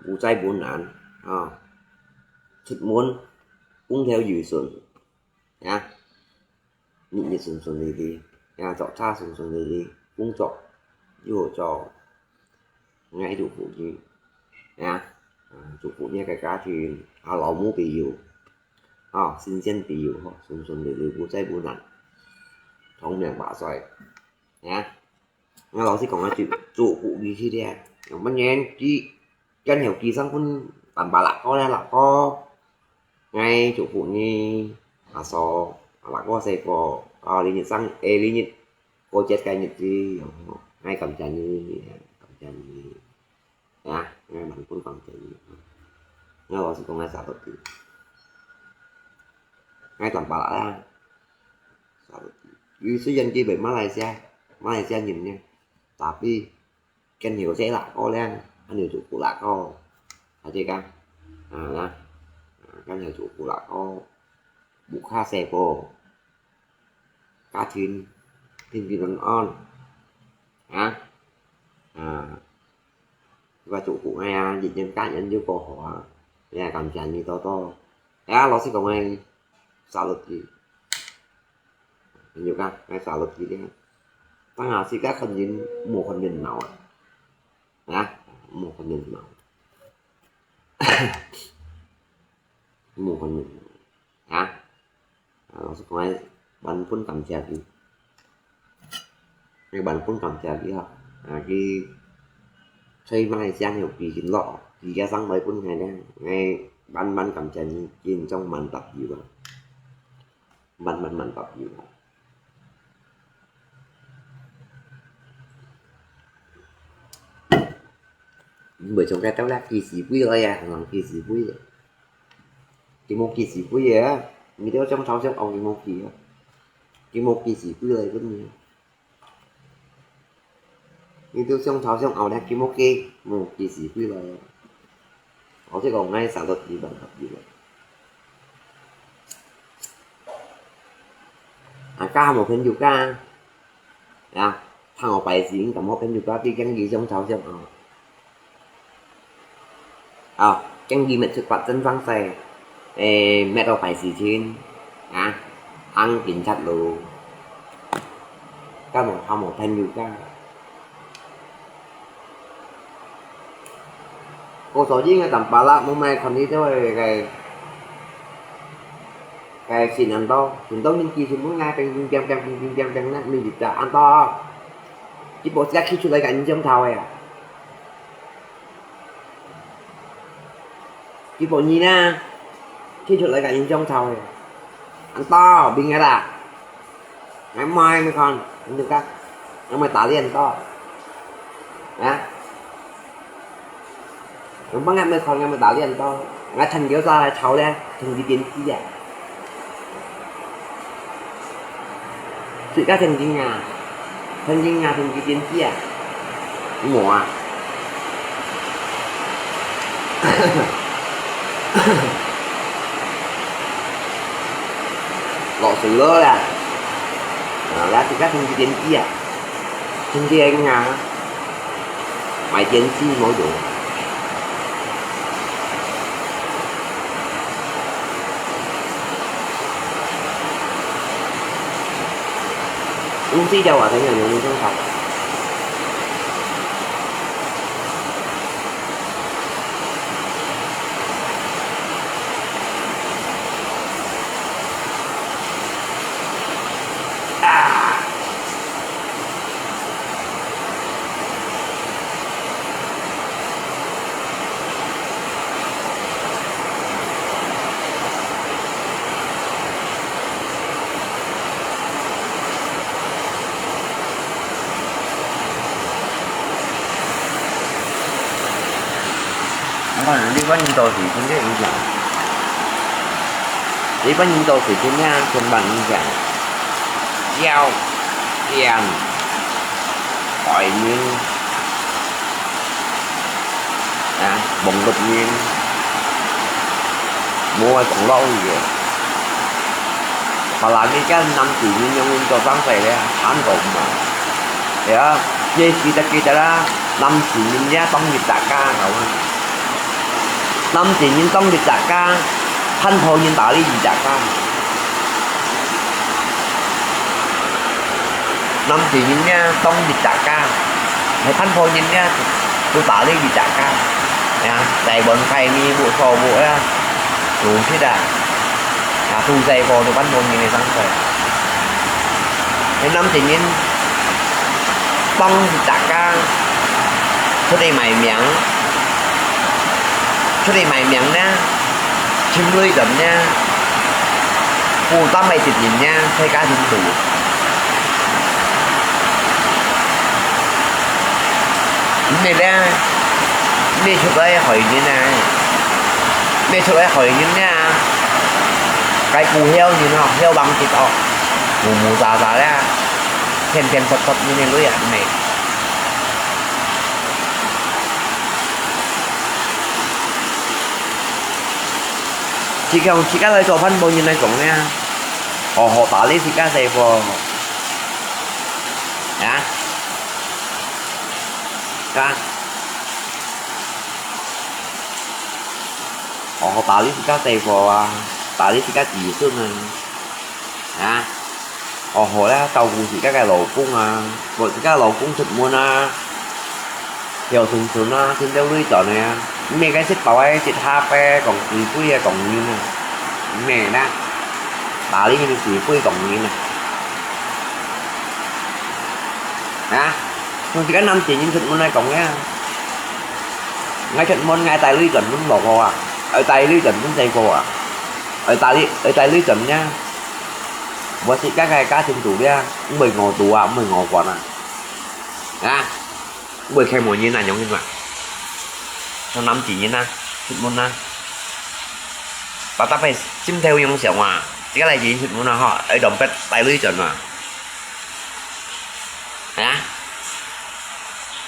vụ cháy bốn nạn thật muốn cũng theo dùi xuân nha nhịn nhịn xuân thì nhà chọn xa xuân thì cũng chọn vô cho ngay chủ phụ gì nha chủ phụ nha cái cá thì họ lẩu muốn bị nhiều xin chân bị nhiều họ xuân thì vụ cháy bốn nạn không miệng bả xoay nha ngay đó thì còn là chủ phụ gì khi đi mà nghe chị chân hiểu kỳ sang quân tầm bà lạc có là có ngay chủ phụ như so là có xe có lý nhật sang lý nhật cô chết cái nhật gì ngay cầm chân như ngay bạn cũng cầm chân ngay đó thì còn ngay sao được ngay tầm bà lạc vì số dân kia bị Malaysia nhìn nha tapi kan hiểu sẽ là có lên anh hiểu chủ phụ là có phải chưa can kan hiểu chủ phụ là có buộc kha xe cô cá thìn còn on và chủ phụ nghe dịch nhân cá nhân với cô họ là cầm chành như to nó sẽ còn ai sao được gì nhiều can ngay sao được gì đấy tăng nào thì các phần nhìn một phần nhìn nào một phần nhìn nào một phần nhìn nó sẽ có ai bạn pun cầm chặt đi ngay bạn pun cầm chặt đi ha cái xây mai trang hiểu kỳ kín lọ thì ra sang mấy pun ngày đây ngay ban cầm chặt nhìn trong màn tập gì đó ban tập gì đó bởi trong cái tao là kỳ sĩ quý rồi làm kỳ sĩ quý rồi cái một kỳ sĩ quý á mình theo trong thao trong ông cái một kỳ sĩ quý rồi rất nhiều mình theo trong thao trong ông đã cái một kỳ sĩ quý rồi họ sẽ còn ngay sản xuất gì bằng hợp gì vậy ca một hình dù ca thằng họ bài diễn cả một hình dù ca cái gì trong thao trong ông chân gì mình thực vật dân văn xe mẹ đâu phải gì trên ăn kín chặt đồ các một thanh nhiều ca cô số gì nghe tầm bà lạ mong mai còn đi thôi cái xin ăn to chúng tôi những kỳ chúng muốn ngay cái trăm mình dịch là ăn to chỉ bộ sẽ khi chúng lấy cái trong thầu này cái bộ nhìn khi chuột lại cả những trong thầu ăn to bình nghe là ngày mai mới còn anh được các ngày mai tả đi ăn to đúng bằng ngày mai còn ngày mai tả đi ăn to ngày thành kéo ra là cháu đây thành đi kiến gì vậy sự các thành đi nhà thành đi kiến gì mùa lọ sừng lơ là lá thì các thông tin kia trên kia anh hà mày trên chi mỗi đủ không biết đâu à thấy người dùng trong phòng còn đi có những đồ thì cũng rất là dạng đi có những đồ thì cũng nha trên bằng như dạng dao tiền gọi nhiên bụng đột nhiên mua còn lâu gì vậy mà làm cái 5 triệu nhân cho bán về đấy bán gồm mà thì á dây kita đó 5 triệu nhân giá tông nghiệp đại ca cậu 5 triệu nhân tông nghiệp đại ca thanh thôi nhân tạo đi gì đại ca 5 triệu nhân nha tông nghiệp đại ca hay thanh thôi nhân nha tôi tạo đi gì đại ca nha đại bận thay mi bộ sò bộ á đủ thế đã thu dây vô được bắn bồn như này sang rồi cái 5 triệu nhân tông nghiệp đại ca cho đây mày miệng cho đây mày miệng nha chim nuôi đậm nha phù tâm mày thịt nhìn nha thay cá thịt đủ này ra mẹ chụp đây hỏi như này mẹ chụp đây hỏi như nha cái cù heo như nào heo bằng thịt to mù mù già già ra thêm thêm phật phật như này lưỡi ảnh này chỉ cái做分布原嚟講咧，學打呢時間四貨，學打呢時間四貨啊，打呢時間自身啊，學咧照顧自己嘅老公啊，為自己嘅老公出門啊，又順順啊，先到呢陣啊。mấy cái xích bảo ấy xịt HP còn xì quay còn như này đó bà lý như xì quay còn như này không chỉ có 5 triệu nhưng thịt môn này còn nghe ngay thịt môn ngay tại lý trận cũng lột hồ à ở tại lý trận cũng dây cô à ở tại lý trận nha bữa xịt các cái cá trên tủ ra cũng 10 ngồi tủ à 10 ngồi còn à 10 khay mùa như này giống như vậy trong 5 chỉ như na thịt môn na và ta phải chim theo用小嘛cái này gì thịt môn na họ ở đồng cách tại lưới trận mà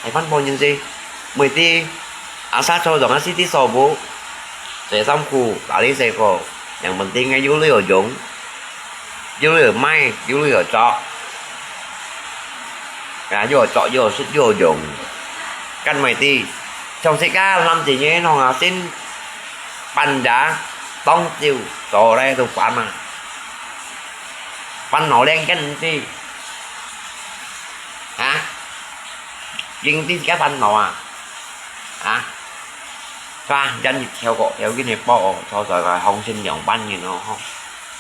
hãy phát bôn như gì 10 ti sát cho dòng axit tí sò bố sẽ xong khu đã đi xe cổ yang penting ngay dưới lưới ở dũng dưới lưới ở may dưới lưới ở trọ vô ở trọ vô ở sức vô ở dũng căn mày ti trong xe cá 5 chỉ như nó là xin bánh đá tông tiêu tổ đây tôi phán mà bánh nó đen canh đi riêng tí cá bánh nó và danh dịch theo gọi theo cái này bỏ cho rồi không xin dòng bánh như nó không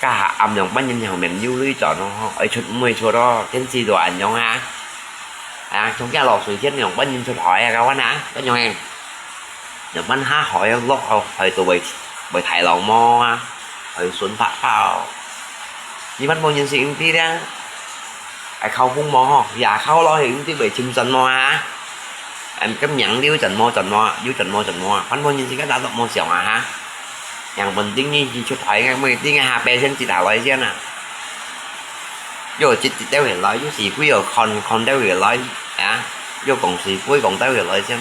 cả âm dòng bánh nhân nhau mình du lý chọn nó không ở chút 10 chỗ đó trên xì đồ ảnh nhau trong cái lò sưởi chết dòng bánh nhân chút hỏi các bạn có nhau em dòng bánh há hỏi lót hỏi tụi bởi thải lòng mò hỏi xuống phá phao như bánh mò nhân sĩ tí đó khâu phun mò và khâu lo hiện tí bởi chim chân mò em cảm nhận đi trần mò bánh mò nhân sĩ cái đã đọc mò xẻo màอย่างmình tiếng như chỉ chút hỏi ngay mình tiếng HP trên chỉ đảo lại chứ nè rồi chỉ đeo hiện lại chứ gì quý ở còn đeo hiện lại vô còn gì quý còn đeo hiện lại chứ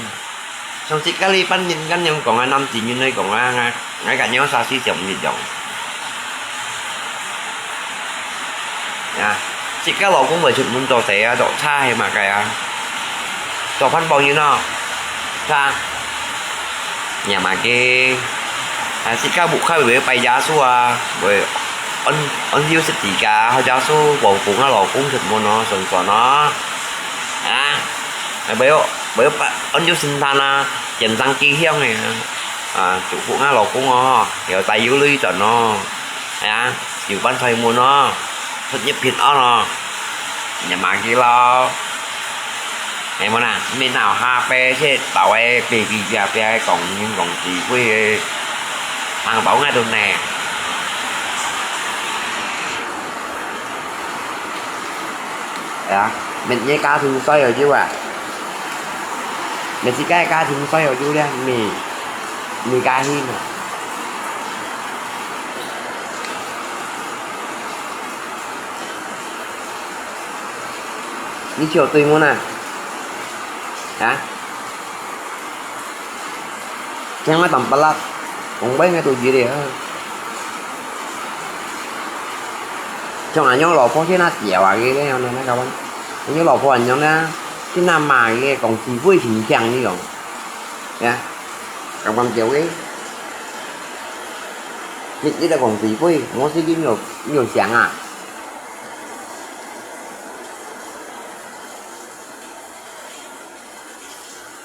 xong chỉ cái li bắn nhìn cái nhưng còn ai năm chỉ như này còn ai ngay cả nhau sao xí chồng gì chồng nha chỉ cái lỗ cũng phải chụp muốn cho sẽ độ sai mà cái cho phân bao nhiêu nó ra nhà mà cái chỉ cái buộc khai về bay giá số rồi anh yêu thích gì cả họ giá số bầu cũng nó lỗ cũng thịt mua nó sườn của nó béo béo anh yêu sinh than chèn răng kia hiông này chủ cũng nó lỗ cũng ngon rồi tay yếu ly cho nó chịu bán thay mua nó thích nhất thịt nó nhà mà kia lo em muốn bên nào ha pe chứ bảo em về vì giờ pe còn nhưng còn chỉ với thằng bảo ngay đường nè mình nhớ cá thường xoay rồi chứ mình chỉ cái cá thường xoay rồi chứ đây mì cá hin à đi chiều tùy muốn hả chẳng nói tầm lát còn mấy ngày tôi gì đi trong ảnh nhóm lò phố chứ nó dẻo cái này nó các bạn nhóm lò phố ảnh nhóm nó cái nam mà cái còn chỉ vui thì chẳng như vậy nha các bạn chịu cái những cái còn chỉ vui nó sẽ kiếm nhiều sáng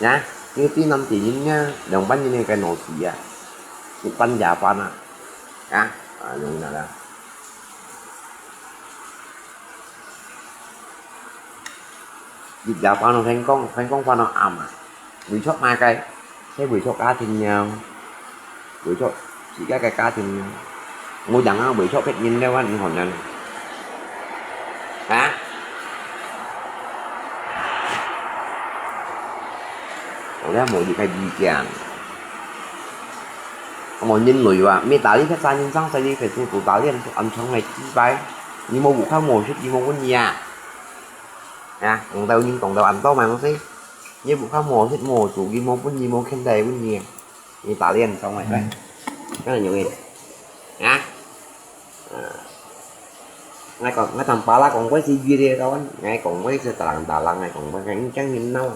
nhá như tí năm chỉ nhá đồng bánh như này cái nồi xì cái bánh giả pan dùng nào đó dịp giả pan nó thành công pan nó buổi chót mai cái thế buổi chót cá thì nhau buổi chót chỉ cái cá thì ngồi đằng buổi chót hết nhìn đâu anh hỏi này ra một gì cái gì kìa một nhân người và mi tả lý khách sạn nhân sang sai đi phải thu tụ tả liên ăn trong này chi bay nhưng một vụ khác một chút gì một con gì còn đâu ăn to mà nó thấy như vụ khác một thích một chủ gì một con gì một khen đầy con gì mi tả liên xong này đây rất là nhiều người ngay còn cái thằng lá còn quấy gì video đó ngay còn quấy sẽ tà lăng này còn cái trắng nhìn nâu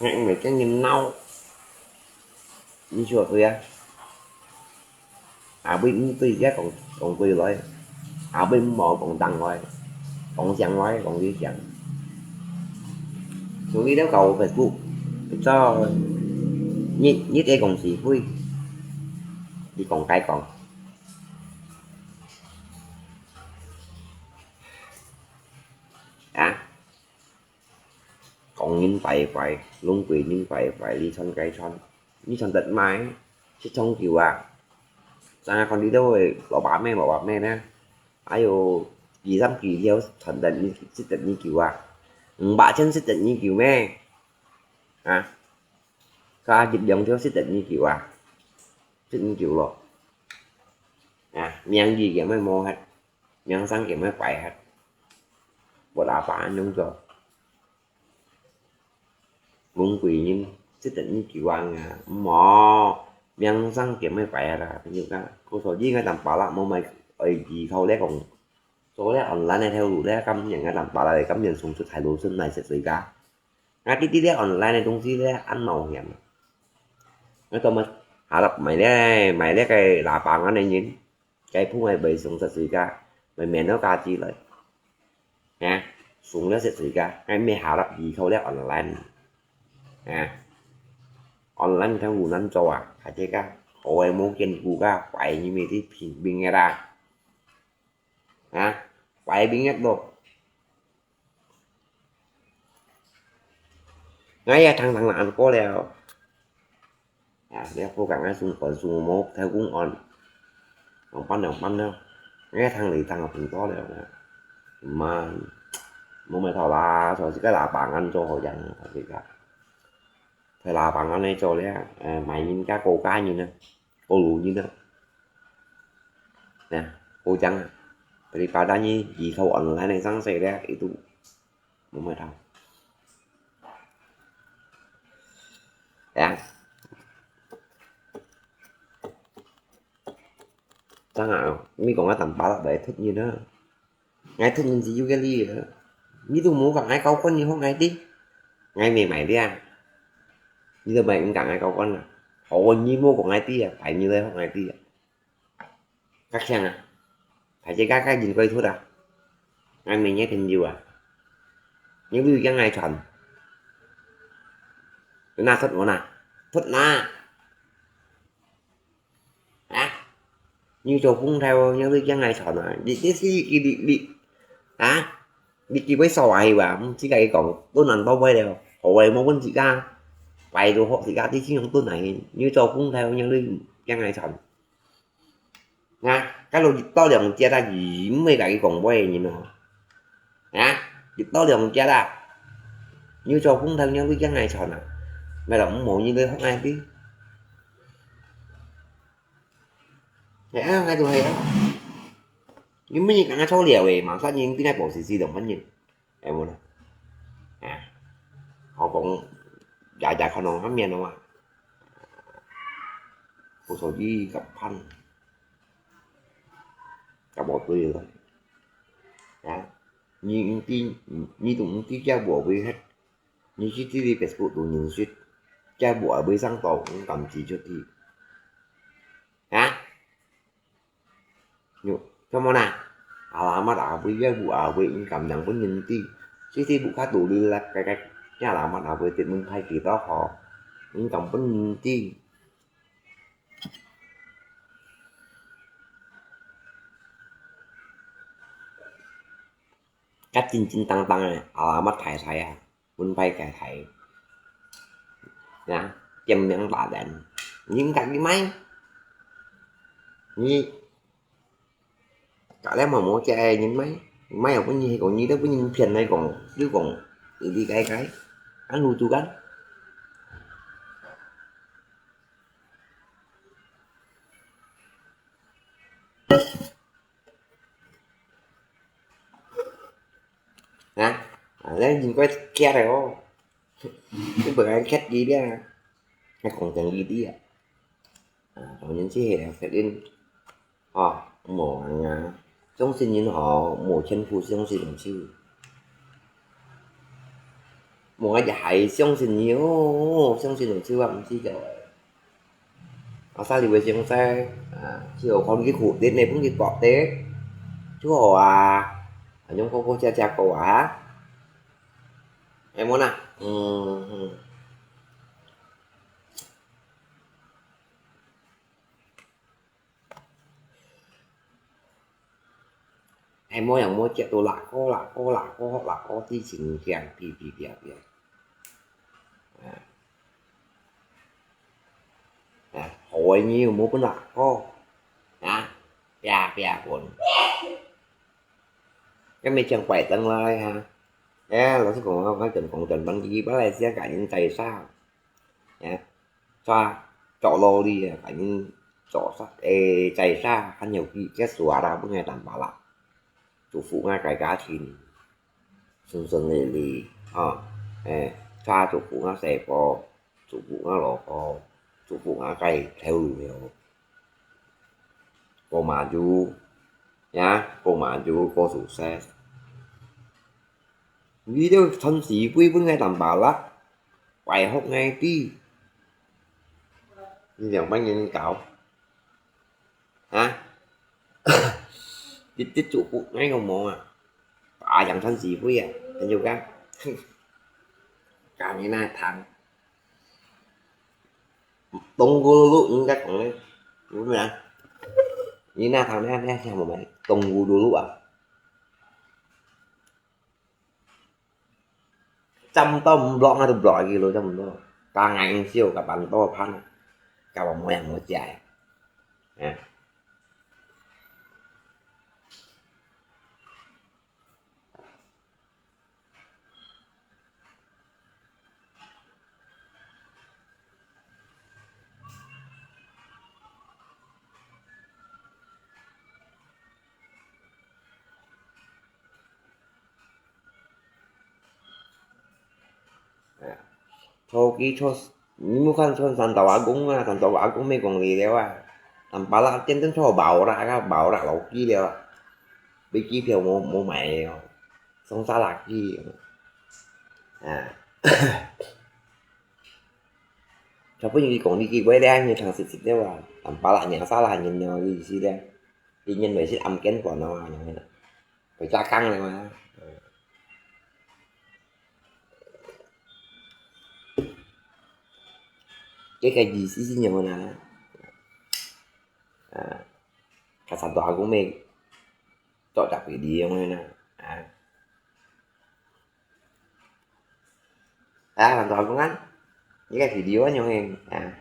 ngay mấy cái nhìn nâu như chuột vậy bên tùy giá còn tùy lại bên mò còn tăng rồi còn chẳng nói còn đi chẳng xuống đi đéo cầu Facebook cho nhất cái còn gì vui đi còn cái còn còn nhìn phải luôn quỳ nhưng phải đi son cây son như son tận mái chứ trong kiểu ra còn đi đâu rồi bảo bà mẹ nè ai ô gì dám kỳ theo thần tận như xích tận như kiểu bà chân xích tận như kiểu mẹ ca dịch động theo xích tận như kiểu xích như kiểu rồi miệng gì kìa mới mô hết miệng sáng kìa mới quậy hết bộ đá phá nhung cho luôn quỳ nhưng xích tận như kiểu mò miệng sáng kìa mới quậy là như cái cô số gì ngay tầm bảo là mô mày ấy gì thôi đấy còn số đấy online này theo đủ đấy cắm nhận ngay tầm bảo là cắm nhận xuống xuất hải đồ xuân này sẽ xảy ra ngay cái tí đấy online này trong gì đấy ăn màu hiểm nói tôi mà hạ lập mày đấy cái là bằng ở đây nhìn cái phút này bị xuống thật sự ra mày mẹ nó ca chi lại xuống nó sẽ xảy ra ngay mẹ hạ lập gì thôi đấy online online theo nguồn ăn cho hả chơi ca ôi em muốn kênh của ca phải như mày thì phim bên nghe ra phải biết nhất luôn ngay thằng làm có leo để cố gắng xuống một theo cũng còn bắn đâu nghe thằng này thằng học có leo mà muốn mày thò là rồi cái là bạn anh cho họ dành thì cả thời là bạn anh ấy cho đấy mày nhìn cá cô cá như nè cô lù như đó nè cô trắng thì pada như gì không online này sáng xảy ra itu muốn mày thằng Dạ. Sao nào mi còn cái tầm bả là bệ thích như đó ngay thích nhìn gì juga li vậy như tôi muốn gặp ai câu con như hôm nay đi ngay mày mày đi à như tôi mày cũng gặp ai câu con à hầu như mua còn ai tí à phải như thế hôm nay tí à các xem à phải chơi các gì quay thôi à ngay mình nhé tình nhiều à những lưu cái ngày chuẩn na thích nó nè thích na à như chỗ cũng theo những lưu cái ngày chuẩn à đi à đi kia với xoài và chỉ cái còn tôi nằm bao vây đều hồi mà quên chị ra vài đồ họ thì ra tí xin tôi này như cho cũng theo những lưu cái ngày chuẩn nha cái lô to đường chia ra gì mấy cái còn quay gì nữa hả to đường chia ra như cho cũng theo những cái ngày chuẩn à mày động mộ như đây không ai biết ngay tôi hay đó nhưng mấy cái số liệu về mà sao nhìn cái này bộ xì đồng vẫn nhìn em muốn à họ cũng dạ không ngon lắm nha đâu mà một số gì gặp phanh cả bộ tôi rồi đó như tụng tí cha bộ với hết như chỉ đi Facebook tụ nhìn suýt cha bộ với sang tổ cũng cầm chỉ cho thì hả nhục cho món nào alamat apa ya bu awe income yang pun nyenti sisi buka tuli lah kayak nya alamat apa itu mung hai kita ho income pun nyenti cách cin tăng tăng này alamat thải saya pun bay cải thải nha châm miếng bà đèn những cái máy như cả lẽ mà mua che những máy học có như còn như đó với những phiền này còn chứ còn đi cái anh nuôi chú gắn hả lấy nhìn coi kia rồi không cái bữa anh khách gì đó hay còn cần gì đi à còn những cái hệ phải lên mổ trong sinh những họ mổ chân phụ trong sinh làm sư mổ ai dạy trong sinh nhiều trong sinh làm sư làm chi rồi sao thì bây giờ xe chiều con cái cụ đến này cũng cái cọp tế chú hồ nhưng cô cha cậu em muốn à em muốn yang mua chạy tôi lạc cô thì chỉnh kèm thì hỏi nhiều mua cái lạc cô quần cái mấy chân quậy tăng lai ha là sẽ còn trình bằng gì bác lại sẽ cả những tay sao xoa chọ lô đi cả những chọ sắt chạy xa khá nhiều khi chết xóa ra bữa ngày làm bảo lạc chủ phụ ngay cái cá thìn sừng lì xoa chủ phụ ngay xẻ bò chủ phụ ngay lò bò chủ phụ ngay cây theo nhiều cô mà chú cô chủ xe video thân sĩ quý với ngay làm bảo lạc quay hốt ngay đi như dòng bánh nhân cậu hả tích chủ phụ ngay không mồ chẳng thân sĩ quý thân yêu các cả như này thằng tung vô lụ những các con đấy đúng rồi ạ như nào thằng này xem một mày tung vô lụ à trăm tôm lọn ra được loại gì rồi trong đó càng ngày siêu cả bạn to phan cả bằng mèn một dài thôi ký thôi nhưng mà thành tàu á cũng mấy con gì đeo à làm ba la trên tính số bảo ra lộc gì đeo bị chi phiếu mua mẹ xong xa lạc gì à sao có những con đi kia quay ra như thằng xịt xịt đeo à làm ba la nhà xa là nhìn nhau gì gì đeo đi nhìn về sẽ âm kén của nó như này phải tra căng này mà cái gì xí xí nhiều nè à cả sản tòa của mình cho đặc biệt đi ông nè à sản tòa của anh những cái video nhau em à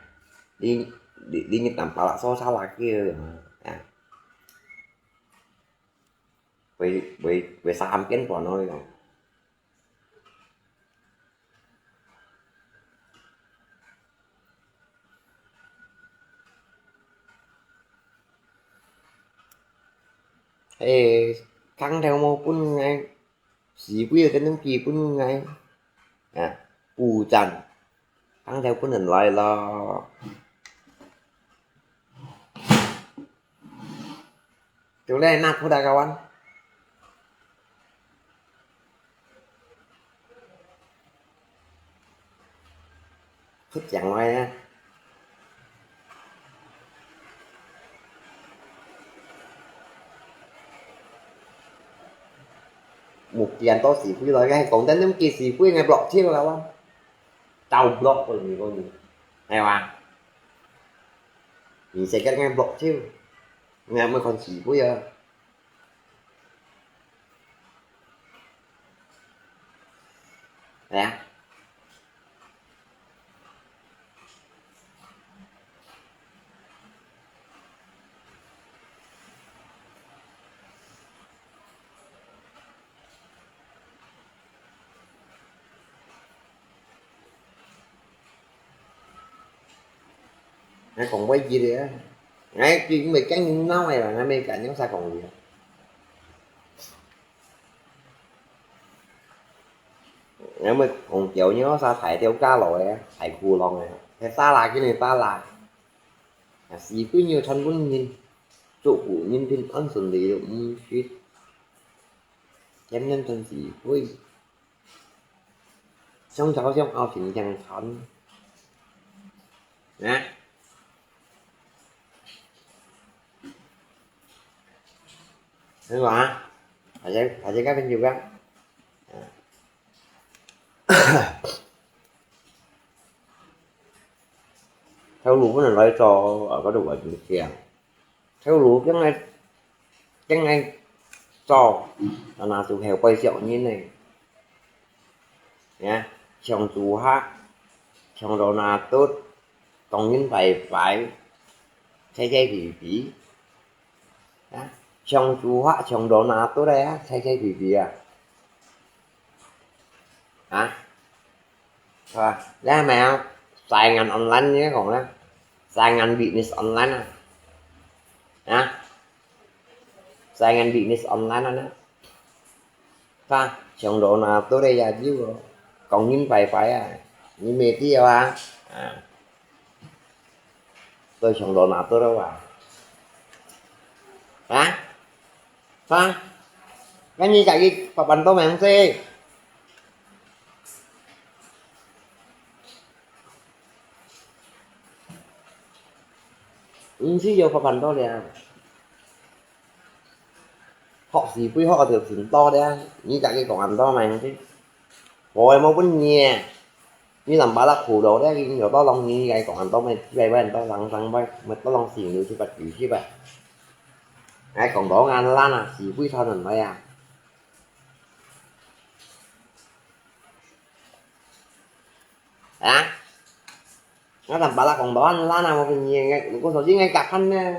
đi như tầm là so sao là kia à về sao âm kén của nó rồi thế thắng theo một pun ngay sĩ quý cái nước kia pun ngay à u trần thắng theo pun hình lại là chỗ này nát thôi đã kawan thích chẳng ngoài á một tiền to sĩ quý rồi cái còn đến nước kia sĩ quý ngay block chiêu là không tàu block rồi gì con gì hay mà mình sẽ cái ngay block chiêu ngay mới còn sĩ quý giờ nè ngay còn quay gì đấy ngay chuyện mày cái nó này là ngay bên cạnh nó sao còn gì ngay mới còn chịu nhớ sao thầy theo cá lội thầy cua lon này thầy ta là cái này ta là sĩ quý nhiều thân quân nhìn chỗ của nhân viên ăn xử lý được suýt chém nhân thân sĩ quý xong cháu trong ao chính chẳng thân nè đúng không ạ phải chơi các bên nhiều các theo lũ nó nói cho ở cái độ ở trên kia theo lũ cái ngay cho là tụ heo quay rượu như này nha chồng chú hát chồng đó là tốt còn những phải thay vì phí chồng chú hát chồng đó là tốt đấy á thay vì phí à hả thôi ra mẹ xài ngành online nhé còn á xài ngành business online à xài ngành business online đó ta chồng độ nào tôi đây là chứ còn những phải à như mẹ tí à tôi chồng độ nào tôi đâu hả ta cái gì chạy đi và bằng tôi mẹ không xê chứ vô và bằng tôi nè họ gì quý họ được xỉn to đấy như chạy cái còn ăn to mày chứ rồi mà vẫn nhẹ như làm ba lắc phủ đồ đấy nhiều to lòng như vậy còn ăn to mày vậy vậy to lăng răng bay mà to lòng xỉn nhiều chứ bạch chữ chứ vậy ai còn đó ngan lan à xỉ quý thân mình đây à hả nó làm ba lắc còn đó anh lan nào mà nhìn ngay con số chứ ngay cặp anh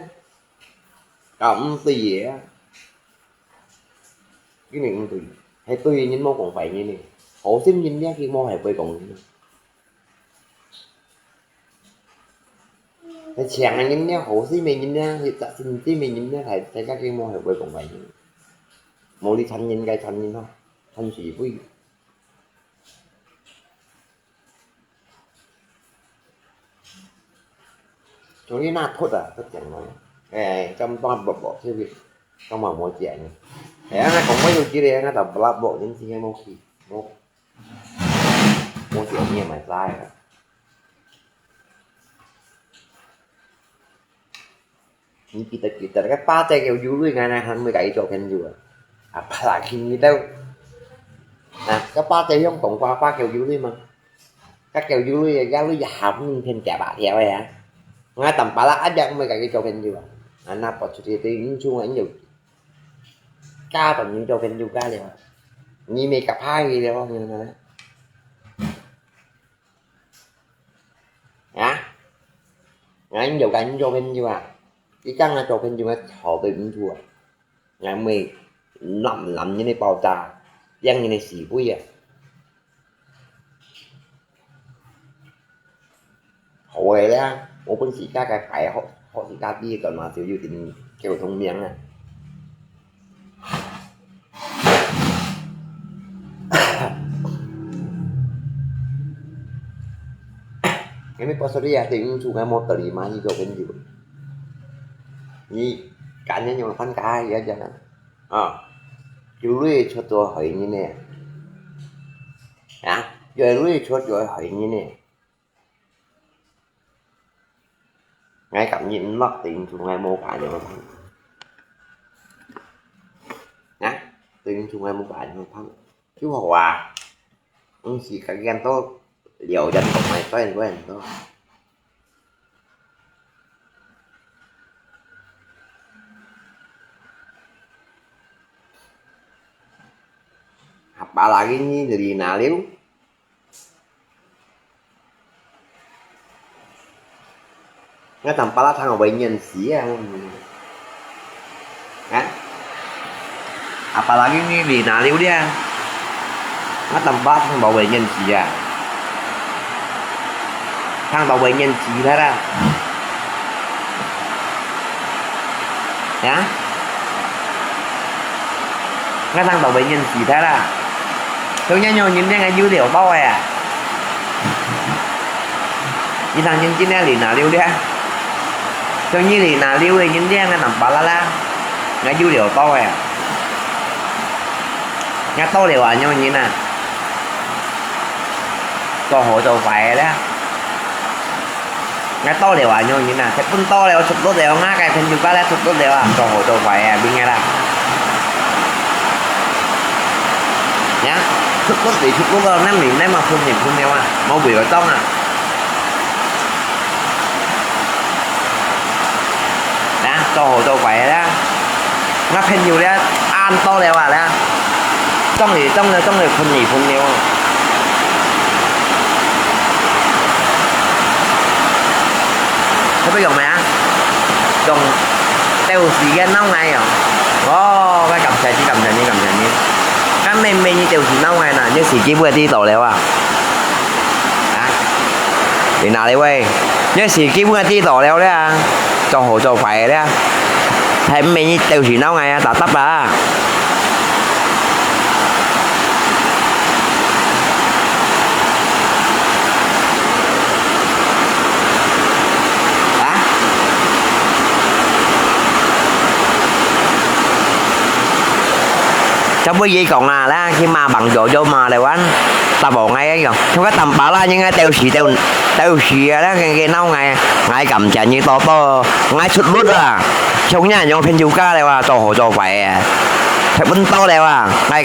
cộng tùy á cái này cũng tùy hay tùy những môn còn phải như này hộ xin nhìn nhá khi môn hay quay còn thầy chàng anh nhìn nhá hộ xin mình nhìn nhá hiện tại xin tí mình nhìn nhá thầy các cái môn hay quay còn phải như môn đi thanh nhìn cái thanh nhìn thôi thanh sĩ quý chỗนี้น่าทดอ่ะทดอย่างnói trong toàn bộ siêu việt trong vòng một chuyện này thế nó cũng có nhiều chi đây nó tập là bộ những gì một khi một chuyện như mày sai rồi ini kita kan partai kayak dulu kan han mới cậy cho khen juga apalagi ini đâu nah cái partai yang cộng qua pa kêu dulu mà các kêu dulu ya lu giảm nhưng thêm trả bạc ya ya ngay tầm pala aja mới cậy cho khen juga anak positivity ini cuma nhiều ca còn những cho khen juga liền như mày cặp hai gì đâu không như này hả ngay nhiều cái cho khen juga cái căn là cho khen juga họ bị cũng thua ngày mày lầm như này bao trà dân như này xỉ vui à hồi đó một bên xỉ ca cái phải họ xỉ ca đi còn mà thiếu dự tình kêu thông miệng này cái mấy post đi à thì cũng chụp cái một tờ mà như cho khen juga như cả nhân nhưng mà phân cả gì hết trơn chú lui cho tôi hỏi như này rồi lui cho tôi hỏi như này ngay cảm nhận mất tiền chung ngay mô cả nhưng mà phân tiền chung ngay mô cả nhưng mà phân chú hòa ông chỉ cả gan tôi liệu dân của mày quen tôi apalagi ini dari naliu nggak tanpa lah thằng bệnh nhân xí apalagi ini di naliu dia nggak tanpa thằng bảo vệ nhân xí thằng bảo vệ nhân xí thế ra cái thằng bảo vệ nhân xí thế ra tôi nhớ nhìn thấy ngay dữ liệu to nhìn thằng nhân chính là nào liêu đi tôi như thì nào liêu thì nhìn thấy ngay nằm bà la ngay dữ liệu to ngay to đều nhau như nè cho hộ cho phải đó ngay to đều nhau như nè thế cũng to đều chụp tốt đều ngã cái phần chụp cái chụp tốt đều cho hộ cho phải bên ngay là nhá chụp tốt thì chụp tốt rồi năm điểm đấy mà phun thì phun theo mau bị vào trong đó cho hồ cho khỏe đó nó khen nhiều đó ăn to đều đó trong người phun nhiều thế bây giờ mày còn teo xì cái nóng này à cái cầm chè như cái mềm như teo xì nóng này nè như xì chỉ vừa đi tổ liệu thì nào đây quay như xì chỉ vừa đi tổ liệu đấy cho hồ cho khỏe đấy thấy mềm như teo xì nóng này tạt tắp ra trong cái gì còn là khi mà bằng chỗ vô mà đều anh ta bỏ ngay ấy rồi không có tầm bảo la nhưng ngay teo xì đó cái nâu ngay cầm chả như to ngay xuất bút trong nhà nhau phen du ca đều cho hồ cho khỏe phải bún to đều ngay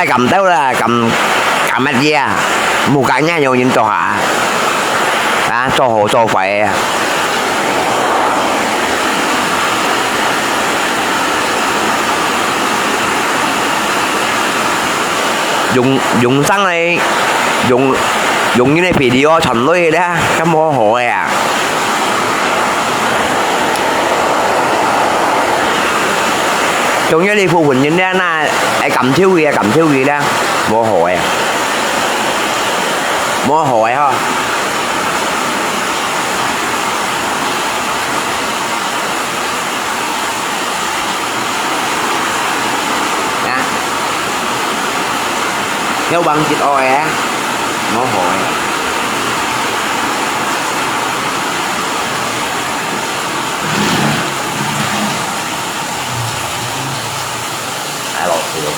cầm teo là cầm mét gì mua cả nhà nhau nhìn cho hả cho hồ cho khỏe dùng xăng này dùng như này video thành lôi đó cái mô hội chúng như đi phụ huynh nhìn ra na cầm thiếu gì đó mô hội thôi nếu bằng chít oi mô hội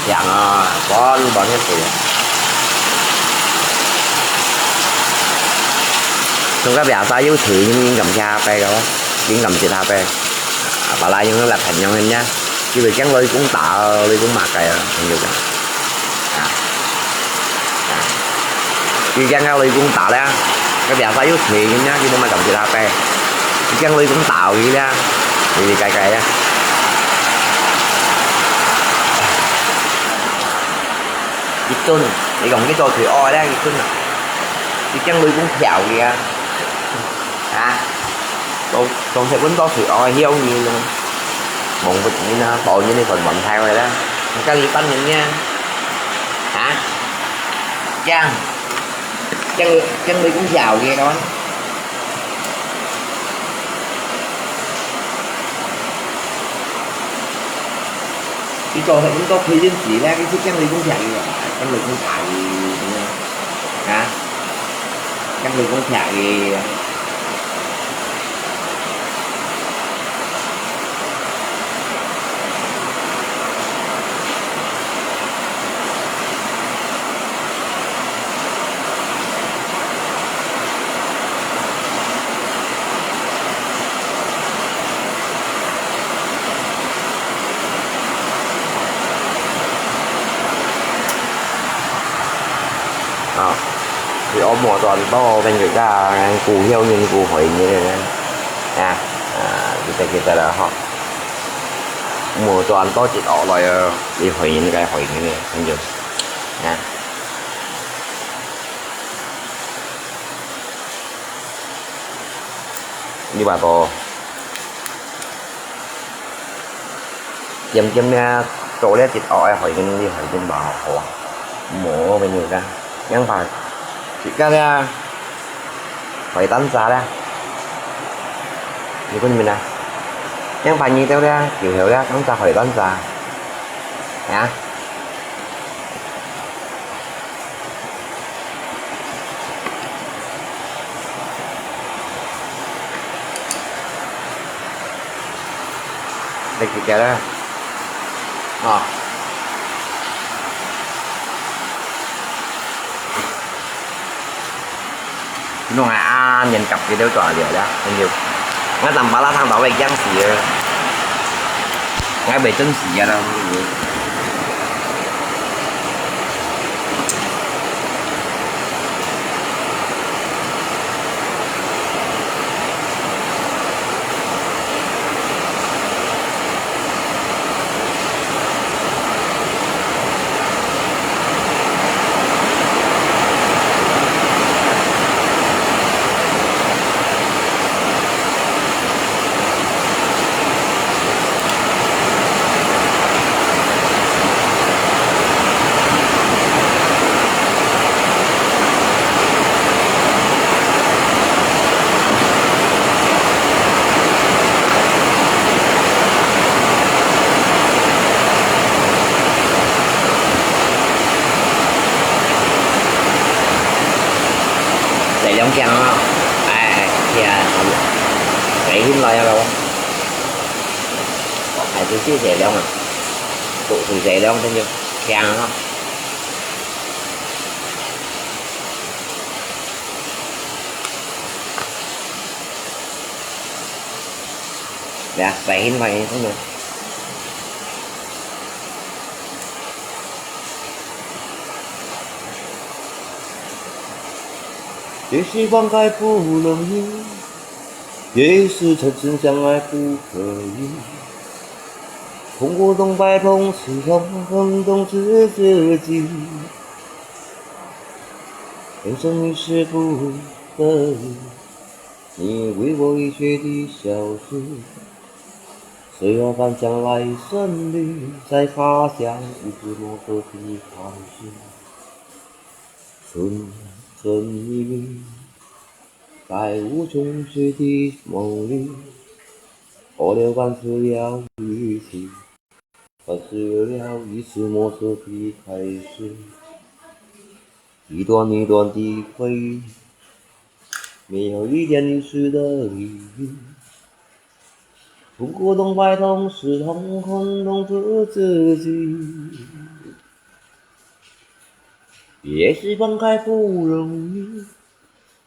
dạng bọn hết tiền. Trong các biasa yếu thử những cầm cha pe đó, những cầm chị ta pe. Bà la những là thành nhau nha. Chứ vì cắn lưới cũng tạ lưới cũng mặc kìa nhiều cả. Chứ cắn lưới cũng tạ đó. Cái biasa yếu thử nhá, chứ mà cầm chị ta pe. Cắn lưới cũng tạo gì đó. Thì cay cay á. Cái chân, thì còn cái trò thủy oi đó, cái chân à. Cái cắn lưới cũng thèo kìa. Còn sẽ vẫn có thủy oi hiếu nhiều luôn. Bụng vịt như nó tội như này phần bận theo rồi đó. Cái gì bánh nhìn nha. Chân lưới cũng giàu ghê đó. Cái trò này cũng có khi đến chỉ ra cái chiếc chân lưới cũng chạy rồi. Chân lưới cũng chạy. Chân lưới cũng chạy. Thì ốm mùa toàn có bên người ta cù heo nhưng cù hủy như thế này kita là họ mùa toàn có chỉ đỏ loại đi hủy những cái hủy như này anh chưa đi bà tổ chấm nha chỗ đấy chỉ đỏ hủy nhưng đi hủy trên bờ họ mùa bên người ta ngắn phải chỉ cái ra phải tán giá ra như con mình này nhưng phải như theo ra kiểu hiểu ra chúng ta phải tán giá nhá đây kìa ra nó nhìn cặp cái đeo trò vậy đó anh nhiều ngay tầm 3 tháng bảo vệ giang xì ngay bề chân xì ra đâu chạy lông chăng không chạy hiếm loay đâu ai cứ chia sẻ lông tụ thì chạy lông thế nhưng chăng không dạ chạy hiếm loay thế nhưng也是放开不容易，也是曾经相爱不可以。痛过懂白同时痛，更懂知自己。人生于事不得已，你为我一切的消失。虽然翻江来生里，才发现一直摸索的开始。春春一缕，在无穷水的梦里，河流干湿了一起，干湿了一次摸索的开始。一段一段的回忆，没有一点遗失的意义。痛过懂白同时痛，空洞着自己。越是放开不容易，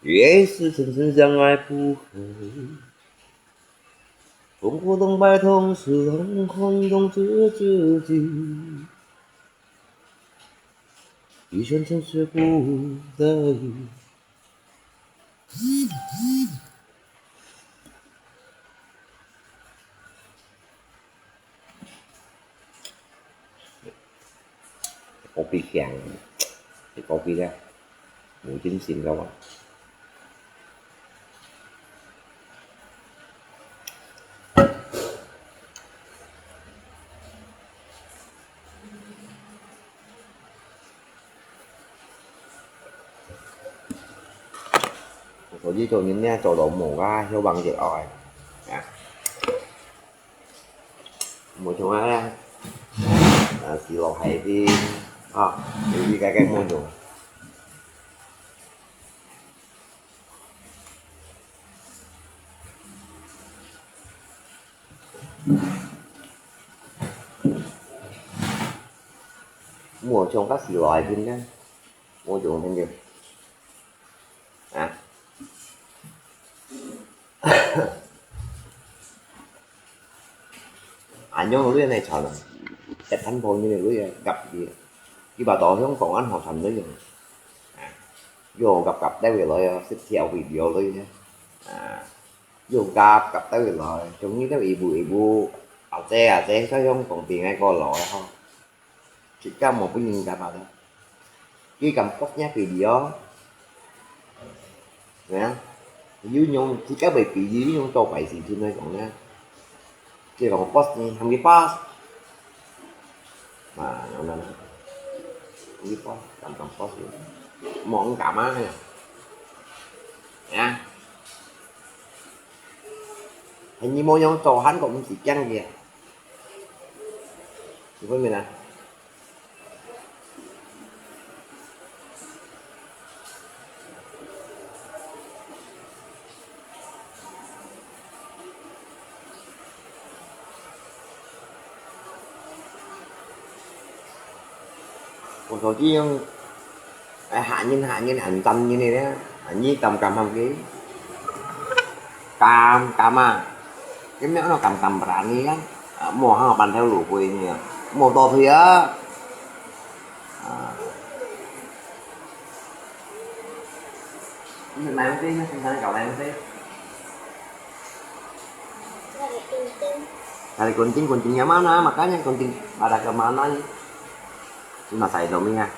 越是深深相爱不可以。痛苦痛快同时痛恨中自己，一生真是不得已。Kopi khang thì kopi đó mùi chính xin các bạn. Số dưới chỗ những nha chỗ độ mù ra theo bằng việc ỏi một chỗ ra xì lò hay đi đi cái môn rồi mua trong các xì lò trên nhá mua chỗ thêm nhiều 안녕을 우리네 저는 대탄 본인의 우리 gặp gì cái bà tổ không còn anh hoàn thành nữa rồi vô gặp tới về lại xích theo video luôn nhé vô gặp tới về lại trong như cái bị bu à xe sao không còn tiền ai coi loại không chỉ có một cái nhìn cả bà đó cái cầm cốc nhát video nè dưới nhung chỉ có bị dưới nhung cho vậy gì trên đây còn nha chỉ còn post này không cái post mà nó không cái post cầm post món cảm á nha hình như mô nhóm trò hắn cũng chỉ chăng kìa thì với mình nè một số chi hạ nhân hành tâm như này đó hành như tầm cầm 2 kg cam cái méo nó cầm rạn đi á mùa họ bàn theo lũ quỳ nhỉ mùa to thì á này một tí nó sang cậu này một tí là con chính nhóm áo nó mà cá nhân con chính bà đặt cầm áo nó nhưng mà xài đồ mới nha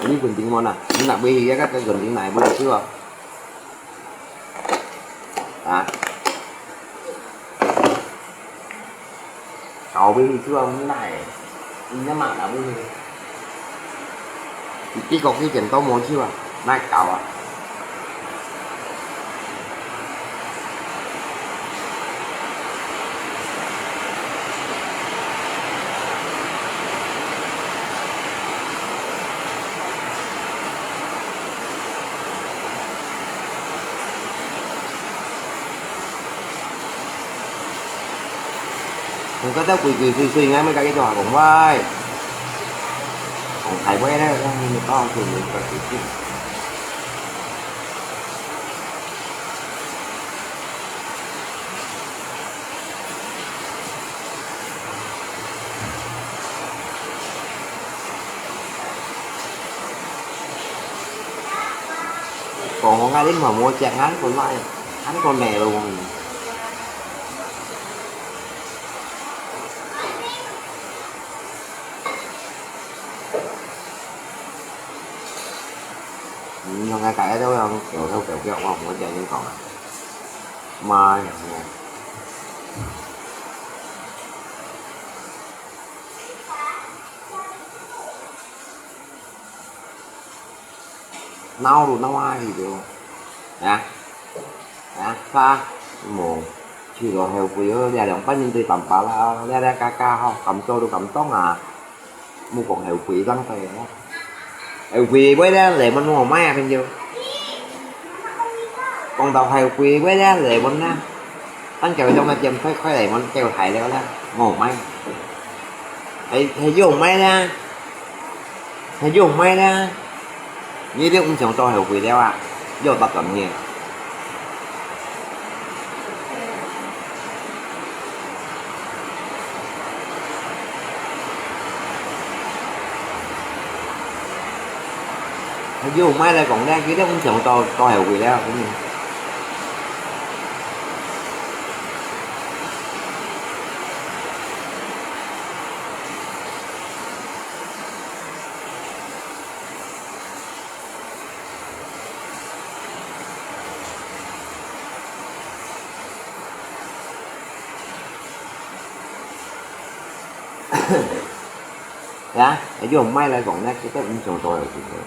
ini gunting mana ini nak beli ya kan cái gunting này beli chưa cậu beli chưa cái này nó mặc đã beli cái cột cái trình có mua chưa nãy cậu không có tao quỳ suy ngay mấy cái trò cũng vai còn thầy quay đó nhưng có thì mình phải chịu còn con ai đến mà mua chặt hắn con mai hắn con mè luôn không ai cãi đâu không kiểu không có chạy nhưng còn mai nấu đồ nấu ai thì được pha một chỉ rồi heo quý ở gia đồng có nhữngទីtầm bà là ra ca không cầm cho được cầm tốt mua còn heo quý lắm phải đó heo quý với đó lệ mình mua máy bên vô con tàu heo quý với đó lệ mình á anh kêu trong chim phải lệ mình kêu thầy đó ngồi máy thầy vô máy ra Thầy dùng may ra như thế cũng chẳng to hiểu quỷ đeo ạ. Vô tập tầm nhỉ. Thầy dùng may là còn đang kia đó cũng chẳng to hiểu quỷ đeo cũng như. Dạ, thầy dùng may là còn đang kia đó cũng chẳng to hiểu quỷ đeo.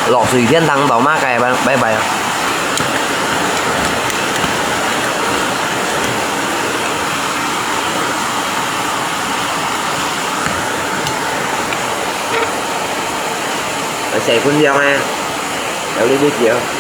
Lọ Thủy Thiên Thắng bảo ma cày bay bay à? Ở xe phun dao ha, đâu đi biết gì không?